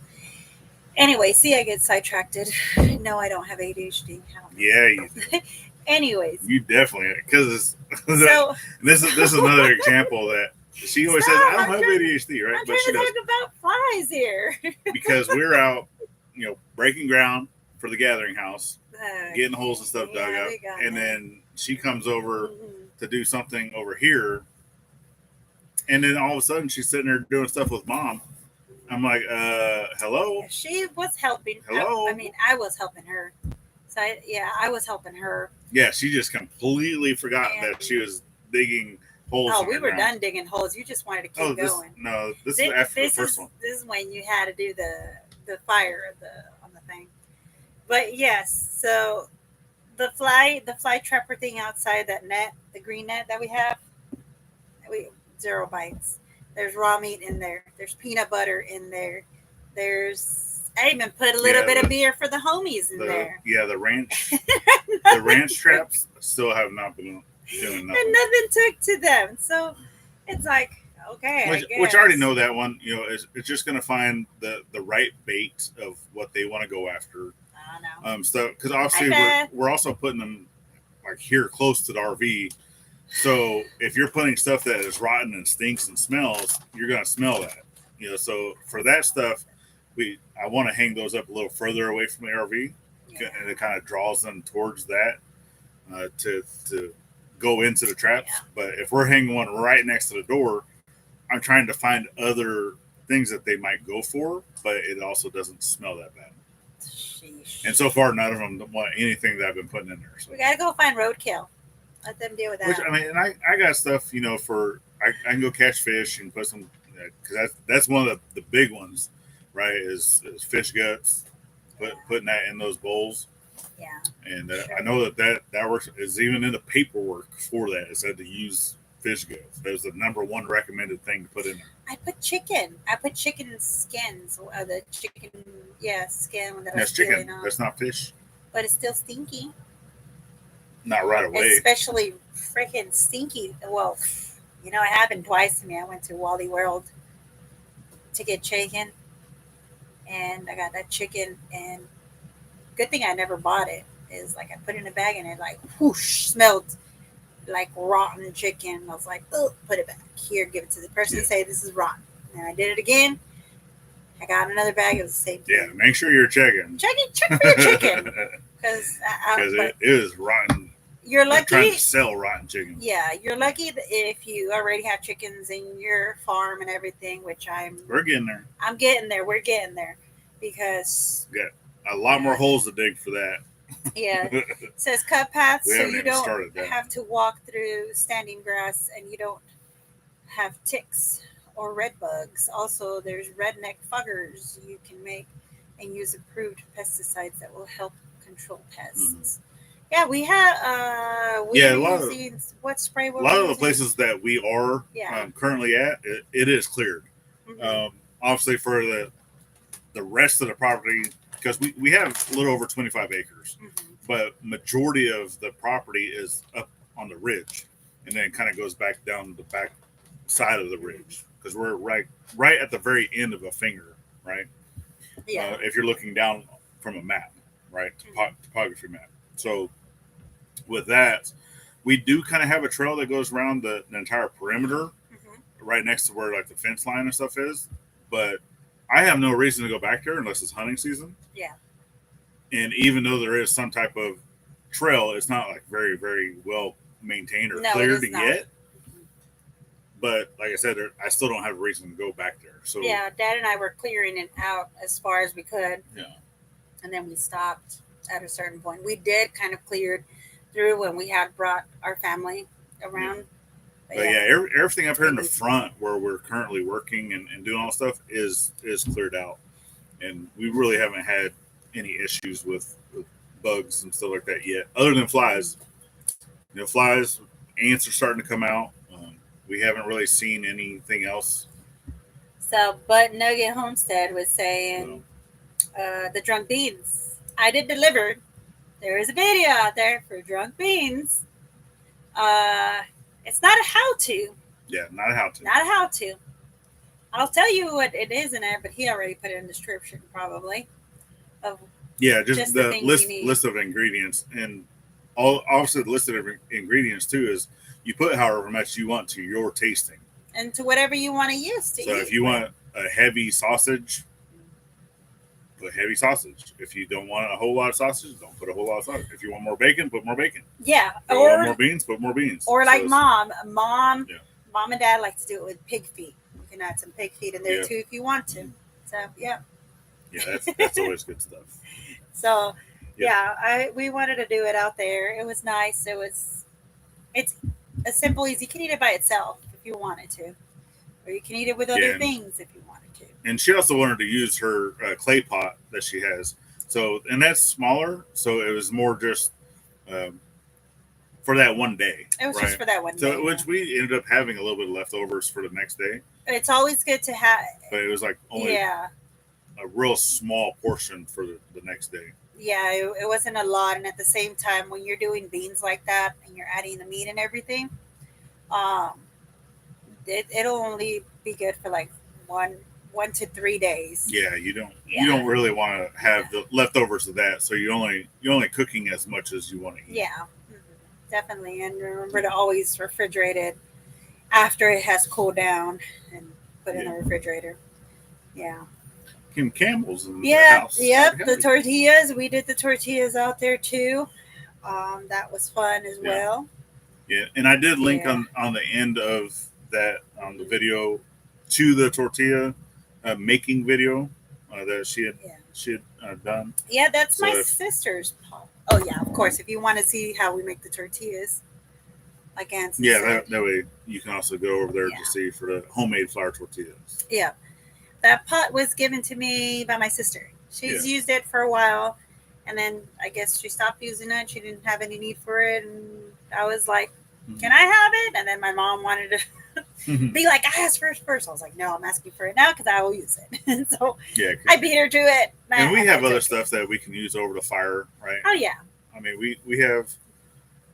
Anyway, see, I get sidetracked. No, I don't have ADHD. Yeah, you do. Anyways. You definitely, because this is another example that she always says, I don't have ADHD, right? I'm trying to talk about flies here. Because we're out, breaking ground for the gathering house, getting holes and stuff dug up, and then she comes over to do something over here, and then all of a sudden she's sitting there doing stuff with Mom. I'm like, hello? She was helping. Hello? I was helping her. So, I was helping her. Yeah, she just completely forgot that she was digging holes. Oh, we were done digging holes. You just wanted to keep going. No, this is after the first one. This is when you had to do the fire on the thing. But yes, so the fly trapper thing outside that net, the green net that we have, 0 bites. There's raw meat in there. There's peanut butter in there. I even put a little bit of beer for the homies in there. Yeah, the ranch traps still have not been doing nothing. And nothing took to them. So it's like, okay, which I already know that one, it's just going to find the right bait of what they want to go after. I know. So, because obviously we're also putting them like here close to the RV. So if you're putting stuff that is rotten and stinks and smells, you're gonna smell that. So for that stuff, I want to hang those up a little further away from the RV, and it kind of draws them towards that to go into the traps. Yeah. But if we're hanging one right next to the door, I'm trying to find other things that they might go for, but it also doesn't smell that bad. Sheesh. And so far, none of them want anything that I've been putting in there. So. We gotta go find roadkill. Let them deal with that. Which, I mean, and I got stuff, for I can go catch fish and put some, because that's one of the big ones, right? Is fish guts, putting that in those bowls. Yeah. And sure. I know that works. Is even in the paperwork for that. It said to use fish guts. That was the number one recommended thing to put in there. I put chicken skins. The chicken, skin. That's chicken. That's not fish. But it's still stinky. Not right away. Especially freaking stinky. Well, it happened twice to me. I went to Wally World to get chicken, and I got that chicken, and good thing I never bought it. Is like I put it in a bag, and it like whoosh smelled like rotten chicken. I was like, oh, put it back here, give it to the person, and say this is rotten. And I did it again. I got another bag. It was the same thing. Yeah, make sure you're checking. Check for your chicken, because it is rotten. You're lucky. Trying to sell rotten chicken. Yeah, you're lucky if you already have chickens in your farm and everything, which we're getting there. I'm getting there. We're getting there, because got a lot more holes to dig for that. Yeah, it says cut paths, so you don't have to walk through standing grass, and you don't have ticks or red bugs. Also, there's redneck fuggers you can make and use approved pesticides that will help control pests. Mm-hmm. Yeah, we have. What spray? A lot of the places that we are currently at, it is cleared. Mm-hmm. Obviously, for the rest of the property, because we have a little over 25 acres, mm-hmm. but majority of the property is up on the ridge, and then kind of goes back down the back side of the ridge, because we're right at the very end of a finger, right? Yeah. If you're looking down from a map, right, topography map. So with that, we do kind of have a trail that goes around the entire perimeter, mm-hmm. right next to where like the fence line and stuff is. But I have no reason to go back there unless it's hunting season. Yeah. And even though there is some type of trail, it's not like very, very well maintained or cleared yet. Mm-hmm. But like I said, I still don't have a reason to go back there. So yeah, Dad and I were clearing it out as far as we could. Yeah. And then we stopped at a certain point. We did kind of cleared through when we had brought our family around. But everything up here in the front where we're currently working and doing all this stuff is cleared out. And we really haven't had any issues with bugs and stuff like that yet, other than flies. Flies, ants are starting to come out. We haven't really seen anything else. So, but Nugget Homestead was saying the drunk beans. I did deliver. There is a video out there for drunk beans. It's not a how-to. Yeah, not a how-to. Not a how-to. I'll tell you what it is in there, but he already put it in the description, probably. Just the list of ingredients. And obviously the list of ingredients, too, is you put however much you want to your tasting. And to whatever you want to use to eat. So if you want a heavy sausage, put heavy sausage. If you don't want a whole lot of sausage, don't put a whole lot of sausage. If you want more bacon, put more bacon. Yeah. If you want more beans, put more beans. Or like mom and dad like to do it with pig feet. You can add some pig feet in there too if you want to. So yeah. Yeah, that's always good stuff. So we wanted to do it out there. It was nice. It's a simple, easy. You can eat it by itself if you wanted to, or you can eat it with other things if you wanted to. And she also wanted to use her clay pot that she has. So, and that's smaller. So it was more just for that one day. It was just for that one day. So, which we ended up having a little bit of leftovers for the next day. It's always good to have. But it was like only a real small portion for the next day. Yeah, it wasn't a lot. And at the same time, when you're doing beans like that and you're adding the meat and everything, it'll only be good for like 1 to 3 days. Yeah, you don't really want to have the leftovers of that. So you're only cooking as much as you want to eat. Yeah. Mm-hmm. definitely. And remember to always refrigerate it after it has cooled down and put in the refrigerator. Yeah. Kim Campbell's in the Yeah. house. Yep. The tortillas. We did the tortillas out there too. That was fun as well. Yeah, and I did link on the end of that the video to the tortilla making video that she had done. Yeah, that's so my sister's pot. Oh yeah, of course. If you want to see how we make the tortillas, like Anson said. That way you can also go over there to see for the homemade flour tortillas. Yeah, that pot was given to me by my sister. She's used it for a while, and then I guess she stopped using it. She didn't have any need for it, and I was like, "Can I have it?" And then my mom wanted to be like, "I asked for it first." I was like, "No, I'm asking for it now because I will use it." And so I beat her to it. And we have other stuff that we can use over the fire, right? Oh yeah. I mean, we have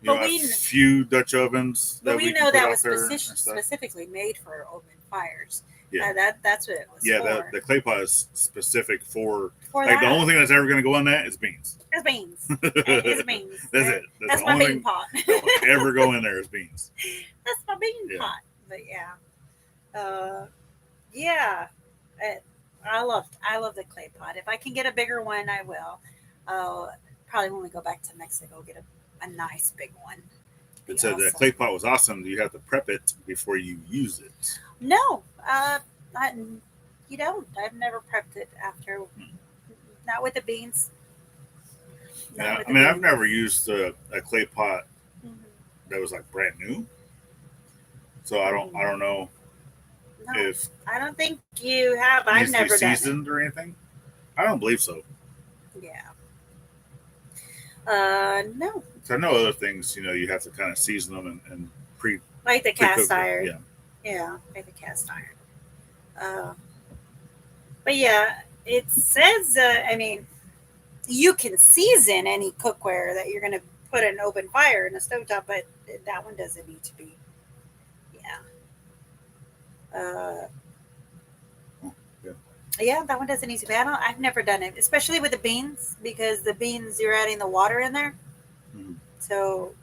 a few Dutch ovens that we know that was specifically made for open fires. Yeah, that's what it was. Yeah, the clay pot is specific for like that. The only thing that's ever going to go on that is beans. It's beans. It's beans. That's it. That's my bean pot. That will ever go in there is beans. That's my bean pot. But yeah, I love the clay pot. If I can get a bigger one, I will. Probably when we go back to Mexico, get a nice big one. It said the clay pot was awesome. You have to prep it before you use it. No, you don't. I've never prepped it after. Not with the beans. Yeah, I mean, I've never used a clay pot that was like brand new. So I don't know if I don't think you have. I've never done seasoned or anything. I don't believe so. Yeah. No. So I know other things. You have to kind of season them and like the cast iron. Yeah. Yeah, like the cast iron. But yeah, it says. I mean, you can season any cookware that you're going to put in an open fire in a stovetop, but that one doesn't need to be. Yeah, that one doesn't need to be. I've never done it, especially with the beans, because the beans you're adding the water in there. Mm-hmm. So,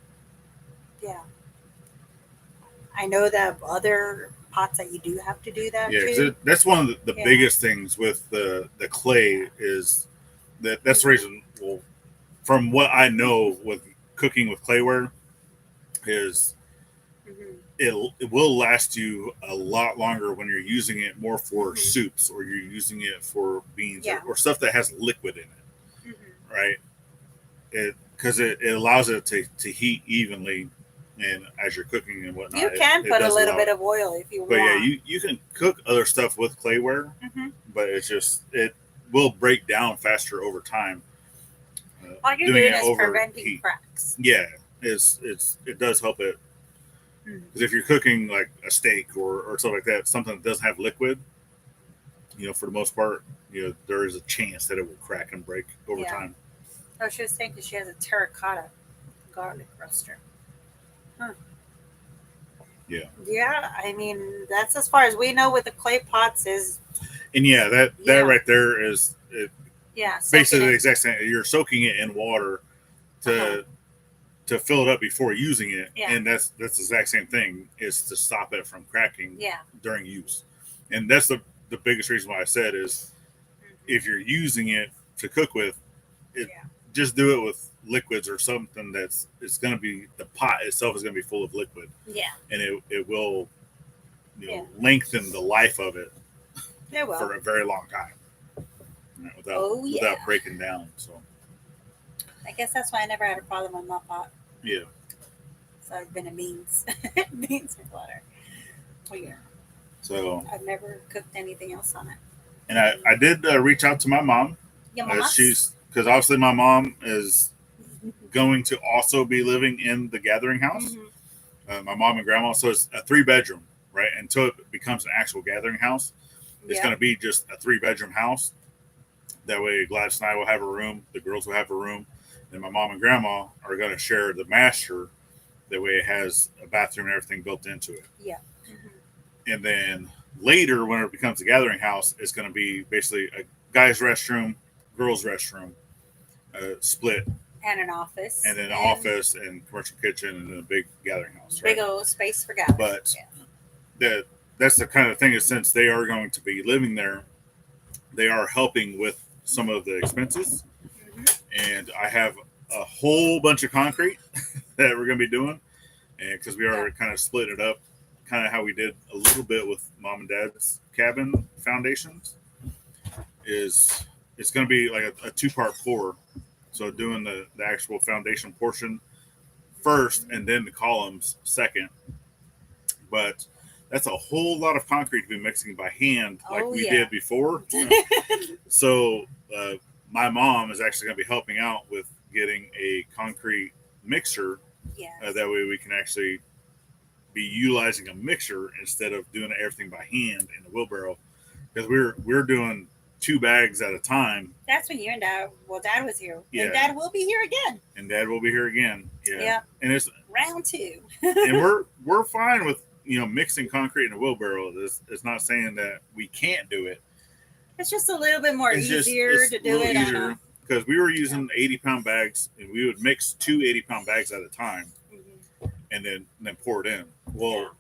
yeah, I know that other pots that you do have to do that. Yeah, too. That's one of the biggest things with the clay is that's the reason. Well, from what I know with cooking with clayware, is it will last you a lot longer when you're using it more for soups or you're using it for beans or stuff that has liquid in it, right? Because it allows it to heat evenly, and as you're cooking and whatnot, you can put a little bit of oil if you want. But yeah, you can cook other stuff with clayware, but it will break down faster over time. All you're doing is preventing heat. Cracks. Yeah, it does help it. Because if you're cooking like a steak or something like that, something that doesn't have liquid, for the most part, there is a chance that it will crack and break over time. Oh, she was saying that she has a terracotta garlic roaster. Huh. Yeah. Yeah, I mean, that's as far as we know with the clay pots is. And that right there is basically the exact same. You're soaking it in water to fill it up before using it, and that's the exact same thing, is to stop it from cracking during use. And that's the biggest reason why I said is if you're using it to cook with, just do it with liquids or something it's going to be, the pot itself is going to be full of liquid, and it will lengthen the life of it for a very long time without breaking down. So I guess that's why I never had a problem with my pot. Yeah. So I've been a beans with water. Oh yeah. So I've never cooked anything else on it. And I did reach out to my mom. Because obviously my mom is going to also be living in the gathering house. My mom and grandma. So it's a 3-bedroom, right? Until it becomes an actual gathering house, it's going to be just a 3-bedroom house. That way Gladys and I will have a room. The girls will have a room. And my mom and grandma are going to share the master. That way it has a bathroom and everything built into it. Yeah. And then later, when it becomes a gathering house, it's going to be basically a guy's restroom, girls' restroom, split And an office. And then an office and commercial kitchen and then a big gathering house. Big old space for gathering. But that's the kind of thing is since they are going to be living there, they are helping with some of the expenses. And I have a whole bunch of concrete that we're going to be doing. And because we are kind of split it up, kind of how we did a little bit with mom and dad's cabin foundations, is it's going to be like a 2-part pour. So doing the actual foundation portion first and then the columns second. But that's a whole lot of concrete to be mixing by hand like we did before. So my mom is actually going to be helping out with getting a concrete mixer. That way we can actually be utilizing a mixer instead of doing everything by hand in the wheelbarrow, because we're doing 2 bags at a time. That's when you and Dad was here. And Dad will be here again. Yeah. And it's round 2. And we're fine with mixing concrete in a wheelbarrow. It's not saying that we can't do it. It's just a little bit more easier to do it. Easier because we were using 80-pound bags, and we would mix 2 80-pound bags at a time, and then pour it in. Well,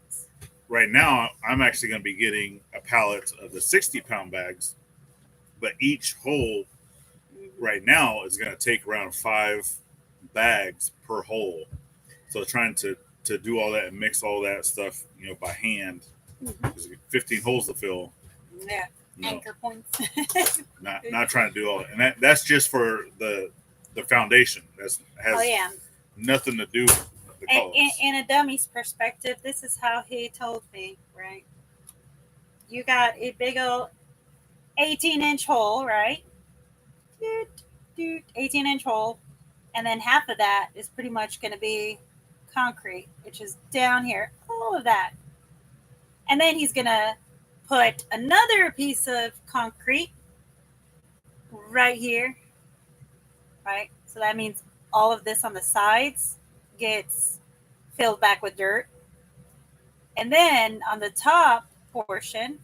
right now I'm actually going to be getting a pallet of the 60-pound bags, but each hole right now is going to take around 5 bags per hole. So trying to do all that and mix all that stuff, by hand, because 15 holes to fill. Yeah. Anchor points. not trying to do all that, and that's just for the foundation. Has nothing to do with the colors. In a dummy's perspective, this is how he told me. Right, you got a big old 18-inch hole, right? 18-inch hole, and then half of that is pretty much going to be concrete, which is down here, all of that, and then he's going to put another piece of concrete right here, right? So that means all of this on the sides gets filled back with dirt. And then on the top portion,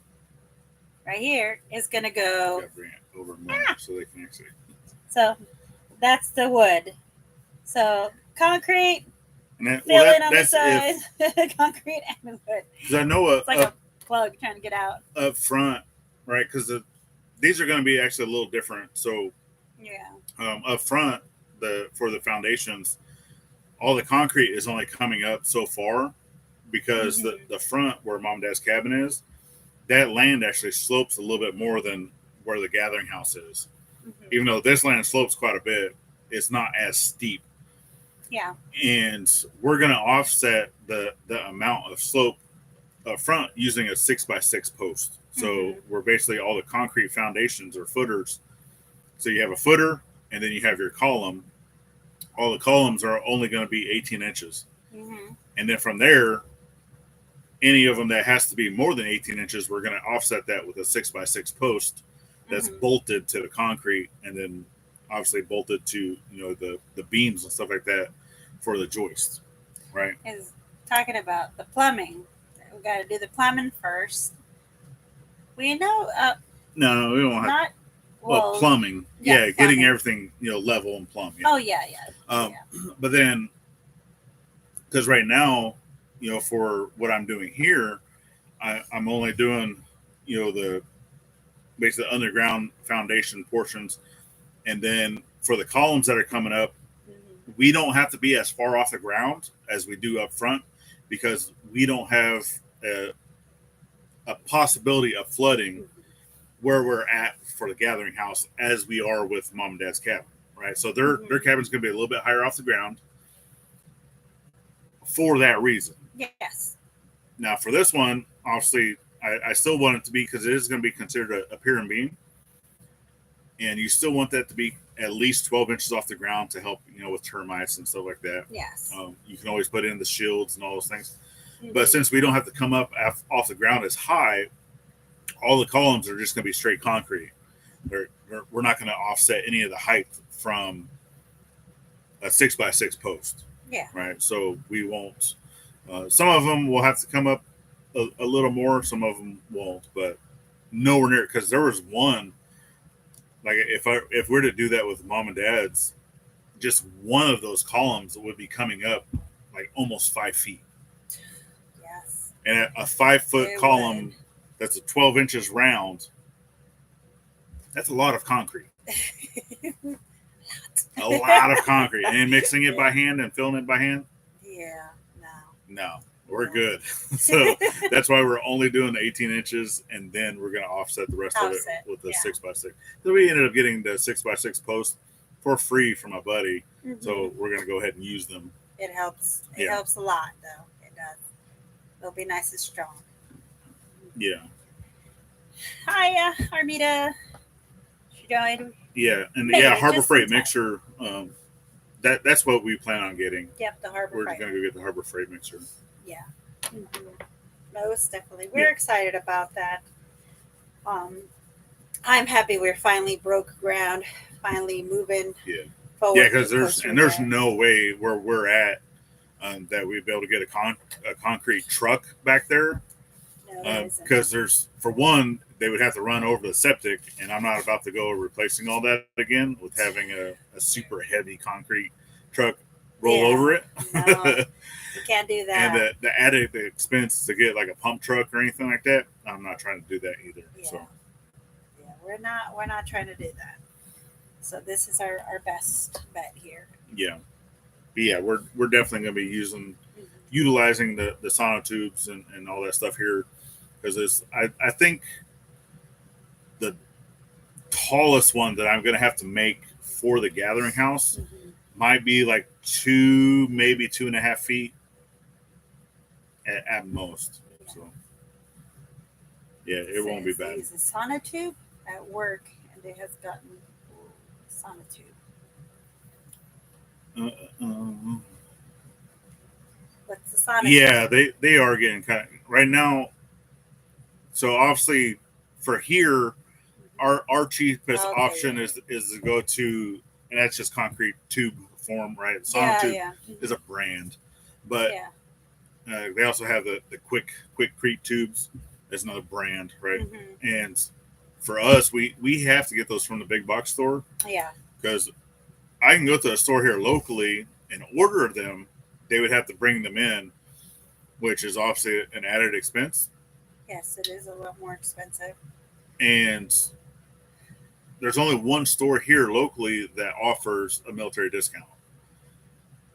right here, is going to go... Bring it over more so they can actually... So that's the wood. So concrete, filling on the side, concrete and wood. Because I know it's like a plug trying to get out up front, right? Because these are going to be actually a little different. So up front, for the foundations, all the concrete is only coming up so far, because the front where mom and dad's cabin is, that land actually slopes a little bit more than where the gathering house is. Even though this land slopes quite a bit, it's not as steep. And we're going to offset the amount of slope up front using a 6x6 post. So we're basically, all the concrete foundations or footers. So you have a footer and then you have your column. All the columns are only going to be 18 inches. And then from there, any of them that has to be more than 18 inches, we're going to offset that with a 6x6 post that's bolted to the concrete, and then obviously bolted to the beams and stuff like that for the joist, right? Is talking about the plumbing. We got to do the plumbing first. We know. No, we don't have. Plumbing. Plumbing. Getting everything level and plumb. But then, because right now, for what I'm doing here, I'm only doing the basically underground foundation portions, and then for the columns that are coming up, we don't have to be as far off the ground as we do up front, because we don't have a possibility of flooding where we're at for the gathering house as we are with mom and dad's cabin, right? So their cabin's going to be a little bit higher off the ground for that reason. Yes. Now for this one, obviously, I still want it to be, because it is going to be considered a pier and beam, and you still want that to be at least 12 inches off the ground to help, with termites and stuff like that. Yes. You can always put in the shields and all those things. But since we don't have to come up off the ground as high, all the columns are just going to be straight concrete. We're not going to offset any of the height from a 6x6 post. Yeah. Right. So we won't. Some of them will have to come up a little more. Some of them won't. But nowhere near, because there was one. Like if we're to do that with mom and dad's, just one of those columns would be coming up like almost 5 feet. Yes. And a 5-foot column that's a 12 inches round, that's a lot of concrete. A lot of concrete. And mixing it by hand and filling it by hand? Yeah, no. We're good. So that's why we're only doing the 18 inches, and then we're going to offset the rest of it with the 6x6. So we ended up getting the 6x6 posts for free from my buddy. Mm-hmm. So we're going to go ahead and use them. It helps. It helps a lot, though. It does. They'll be nice and strong. Yeah. Hi, Armida. She joined. Yeah, and Harbor Freight mixer. That's what we plan on getting. Yep, the Harbor Freight. We're going to go get the Harbor Freight mixer. Yeah. Mm-hmm. Most definitely. We're excited about that. I'm happy we're finally broke ground, finally moving forward. Yeah, because there's no way where we're at that we'd be able to get a concrete truck back there. Because there's, for one, they would have to run over the septic, and I'm not about to go replacing all that again with having a super heavy concrete truck roll over it. No, you can't do that. And the added expense to get like a pump truck or anything like that, I'm not trying to do that either. Yeah. So we're not trying to do that. So this is our best bet here. Yeah. But yeah, we're definitely going to be utilizing the sonotubes and all that stuff here, because I think the tallest one that I'm going to have to make for the gathering house might be like 2, maybe 2.5 feet at most. Yeah. So yeah, it won't be bad. It's a sonotube at work, and it has gotten sonotube. What's the sonotube? Yeah, they are getting kind of right now. So obviously, for here, our cheapest option is to go to, and that's just concrete tube form, right? Sonotube is a brand, but they also have the quickcrete tubes as another brand, right? And for us, we have to get those from the big box store. Yeah, because I can go to a store here locally and order them. They would have to bring them in, which is obviously an added expense. Yes, it is a lot more expensive. And there's only one store here locally that offers a military discount.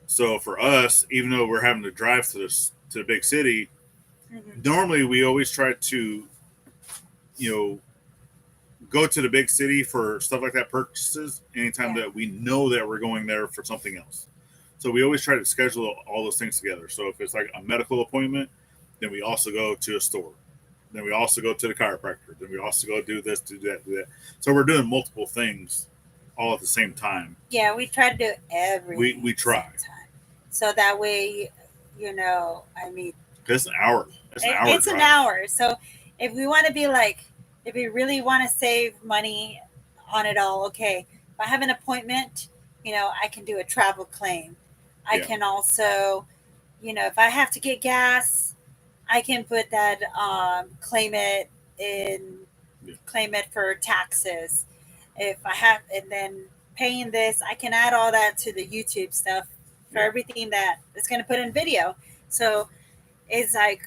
So for us, even though we're having to drive to the big city, normally we always try to, go to the big city for stuff like that, purchases, anytime that we know that we're going there for something else. So we always try to schedule all those things together. So if it's like a medical appointment, then we also go to a store. Then we also go to the chiropractor. Then we also go do this, do that, do that. So we're doing multiple things all at the same time. Yeah, we try to do everything. We try. So that way, I mean. It's an hour. It's an hour. So if we want to be like, if we really want to save money on it all, okay. If I have an appointment, I can do a travel claim. I can also, if I have to get gas, I can put that, claim it for taxes. If I have, and then paying this, I can add all that to the YouTube stuff for everything that is going to put in video. So it's like,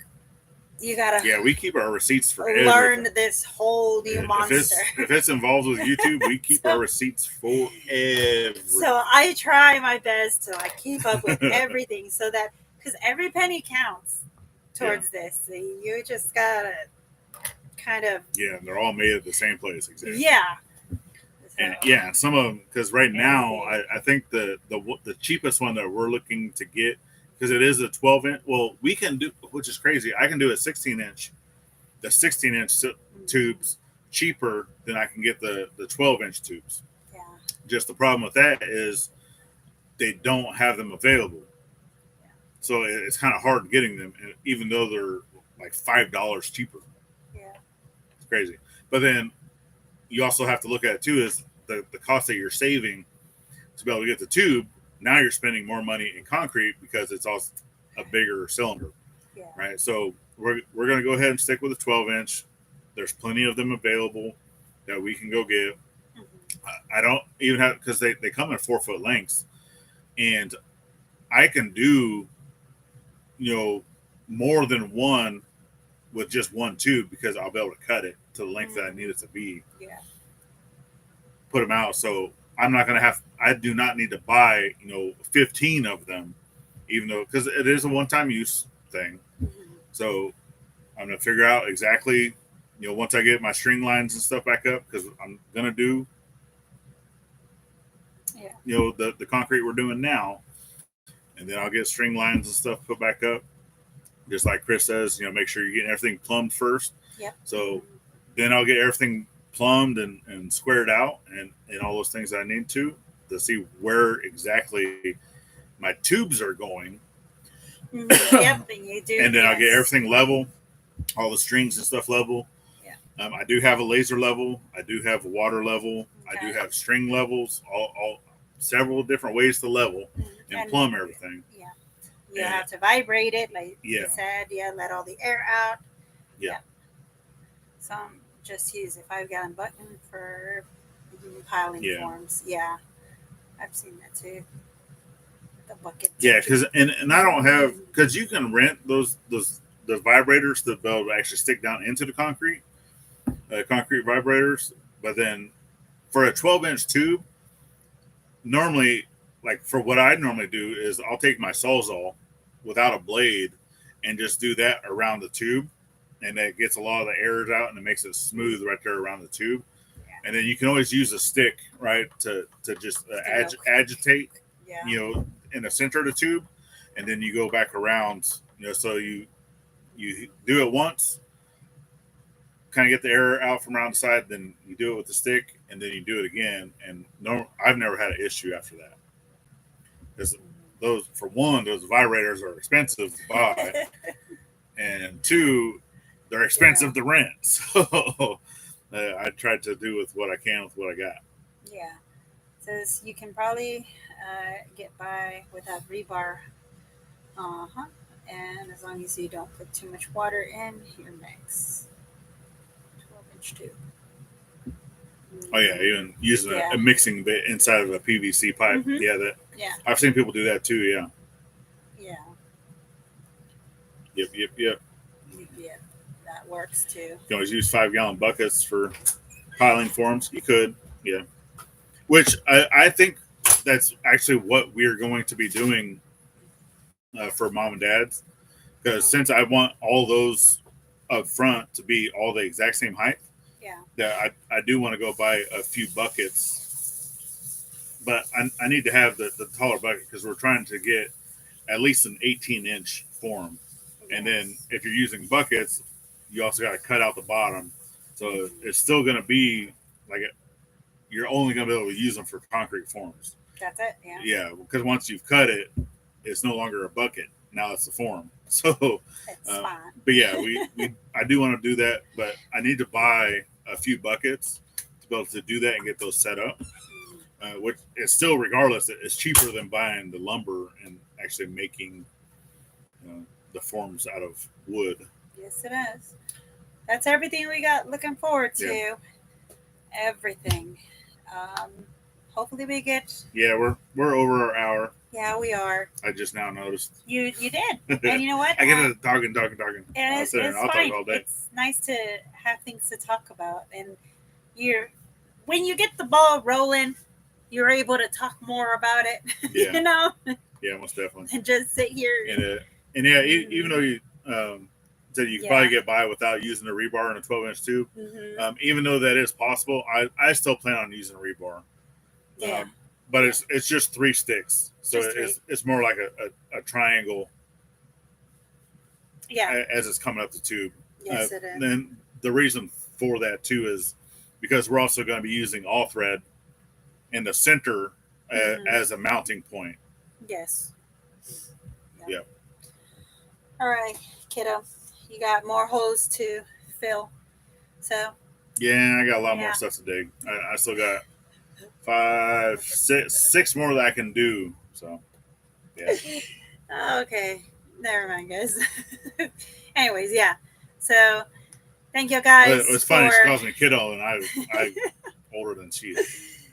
you got to we keep our receipts for learn everything. This whole new monster. If it's involved with YouTube, we keep our receipts for everything. So I try my best to keep up with everything, so that, because every penny counts towards this. So you just gotta kind of and they're all made at the same place, exactly. So, some of them, because right now I think the cheapest one that we're looking to get, because it is a 12-inch. Well, we can do, which is crazy. I can do a 16-inch. The 16-inch tubes cheaper than I can get the 12-inch tubes. Yeah. Just the problem with that is they don't have them available. Yeah. So it's kind of hard getting them, even though they're like $5 cheaper. Yeah. It's crazy. But then you also have to look at it too, is the cost that you're saving to be able to get the tube. Now you're spending more money in concrete because it's also a bigger cylinder, right? So we're going to go ahead and stick with a 12-inch. There's plenty of them available that we can go get. I don't even have, because they come in 4-foot lengths. and I can do, more than one with just one tube because I'll be able to cut it to the length that I need it to be. Yeah. Put them out. So I'm not going to I do not need to buy, 15 of them, even though, because it is a one-time use thing. Mm-hmm. So I'm going to figure out exactly, once I get my string lines and stuff back up, because I'm going to do, the concrete we're doing now. And then I'll get string lines and stuff put back up. Just like Chris says, make sure you're getting everything plumbed first. Yep. So then I'll get everything plumbed and squared out and all those things I need to see where exactly my tubes are going. Yep, and you do. And then I'll get everything level, all the strings and stuff level. Yeah. I do have a laser level. I do have a water level. Okay. I do have string levels, all several different ways to level and plumb everything. Yeah. You have to vibrate it, like you Yeah. said. Yeah, let all the air out. Yeah. Some just use a 5-gallon button for piling forms. Yeah, I've seen that too. The bucket. Yeah, because and I don't have, because you can rent those the vibrators to be able to actually stick down into the concrete vibrators, but then for a 12-inch tube, normally, like for what I normally do is I'll take my Sawzall without a blade and just do that around the tube, and that gets a lot of the errors out and it makes it smooth right there around the tube. Yeah. And then you can always use a stick, right, to just agitate, in the center of the tube, and then you go back around, so you do it once, kind of get the air out from around the side, then you do it with the stick, and then you do it again. And I've never had an issue after that. Because those vibrators are expensive to buy, and 2, they're expensive to rent. So I tried to do with what I can with what I got. Yeah, says you can probably get by without rebar. And as long as you don't put too much water in your mix. 12-inch tube. Oh yeah, even using a mixing bit inside of a PVC pipe. Mm-hmm. Yeah, I've seen people do that too. Yeah. Yep. Yeah, that works too. You can always use 5-gallon buckets for piling forms. You could, yeah. Which I think that's actually what we're going to be doing for mom and dads, because since I want all those up front to be all the exact same height. Yeah, I do want to go buy a few buckets, but I need to have the taller bucket because we're trying to get at least an 18-inch form. Yes. And then if you're using buckets, you also got to cut out the bottom. So it's still going to be like you're only going to be able to use them for concrete forms. That's it, yeah. Yeah, because once you've cut it, it's no longer a bucket. Now it's a form. So, fine. But yeah, I do want to do that, but I need to buy a few buckets to be able to do that and get those set up. Which is still, regardless, it's cheaper than buying the lumber and actually making the forms out of wood. Yes, it is. That's everything we got looking forward to. Yeah. Everything. Hopefully we get. Yeah, we're over our hour. Yeah, we are. I just now noticed. You did, and you know what? I get to talking. And it's fine. Talk all day. It's nice to have things to talk about, and when you get the ball rolling, you're able to talk more about it. Yeah. Yeah, most definitely. And just sit here. And yeah, even though you said you could probably get by without using a rebar in a 12-inch tube, even though that is possible, I still plan on using a rebar. Yeah. But it's just 3 sticks, so it's more like a triangle. Yeah. As it's coming up the tube. Yes, it is. Then the reason for that too is because we're also going to be using all thread in the center as a mounting point. Yes. Yeah. All right, kiddo, you got more holes to fill. So. Yeah, I got a lot more stuff to dig. I still got 5, 6 more that I can do. So, yeah. Okay. Never mind, guys. Anyways, yeah. So, thank you guys. It's funny. She calls me kiddo, and I older than she is.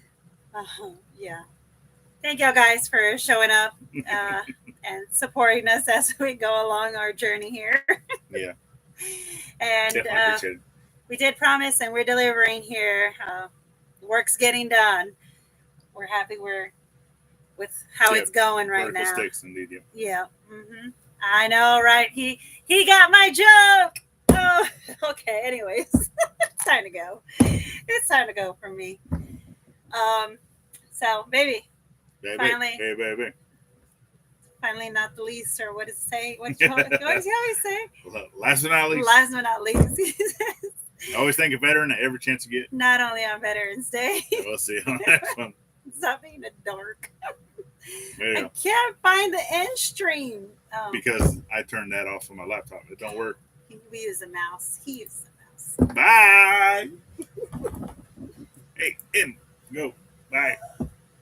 Yeah. thank y'all guys for showing up and supporting us as we go along our journey here. Yeah. And Definitely appreciate it. we did promise, and we're delivering here. Work's getting done. We're happy with how it's going right vertical now. Sticks, indeed. Yeah. Yeah. Mm-hmm. I know, right? He got my joke. Oh, okay. Anyways, it's time to go. It's time to go for me. So, baby, finally, finally, not the least, or what does it say? What does he always say? Last but not least. Last but not least. Always think of veteran at every chance you get. Not only on Veterans Day. We'll see on the next one. Stop being a dork. Yeah. I can't find the end stream. Because I turned that off on my laptop. It don't work. We use a mouse. He uses a mouse. Bye. Hey, in. Go. Bye.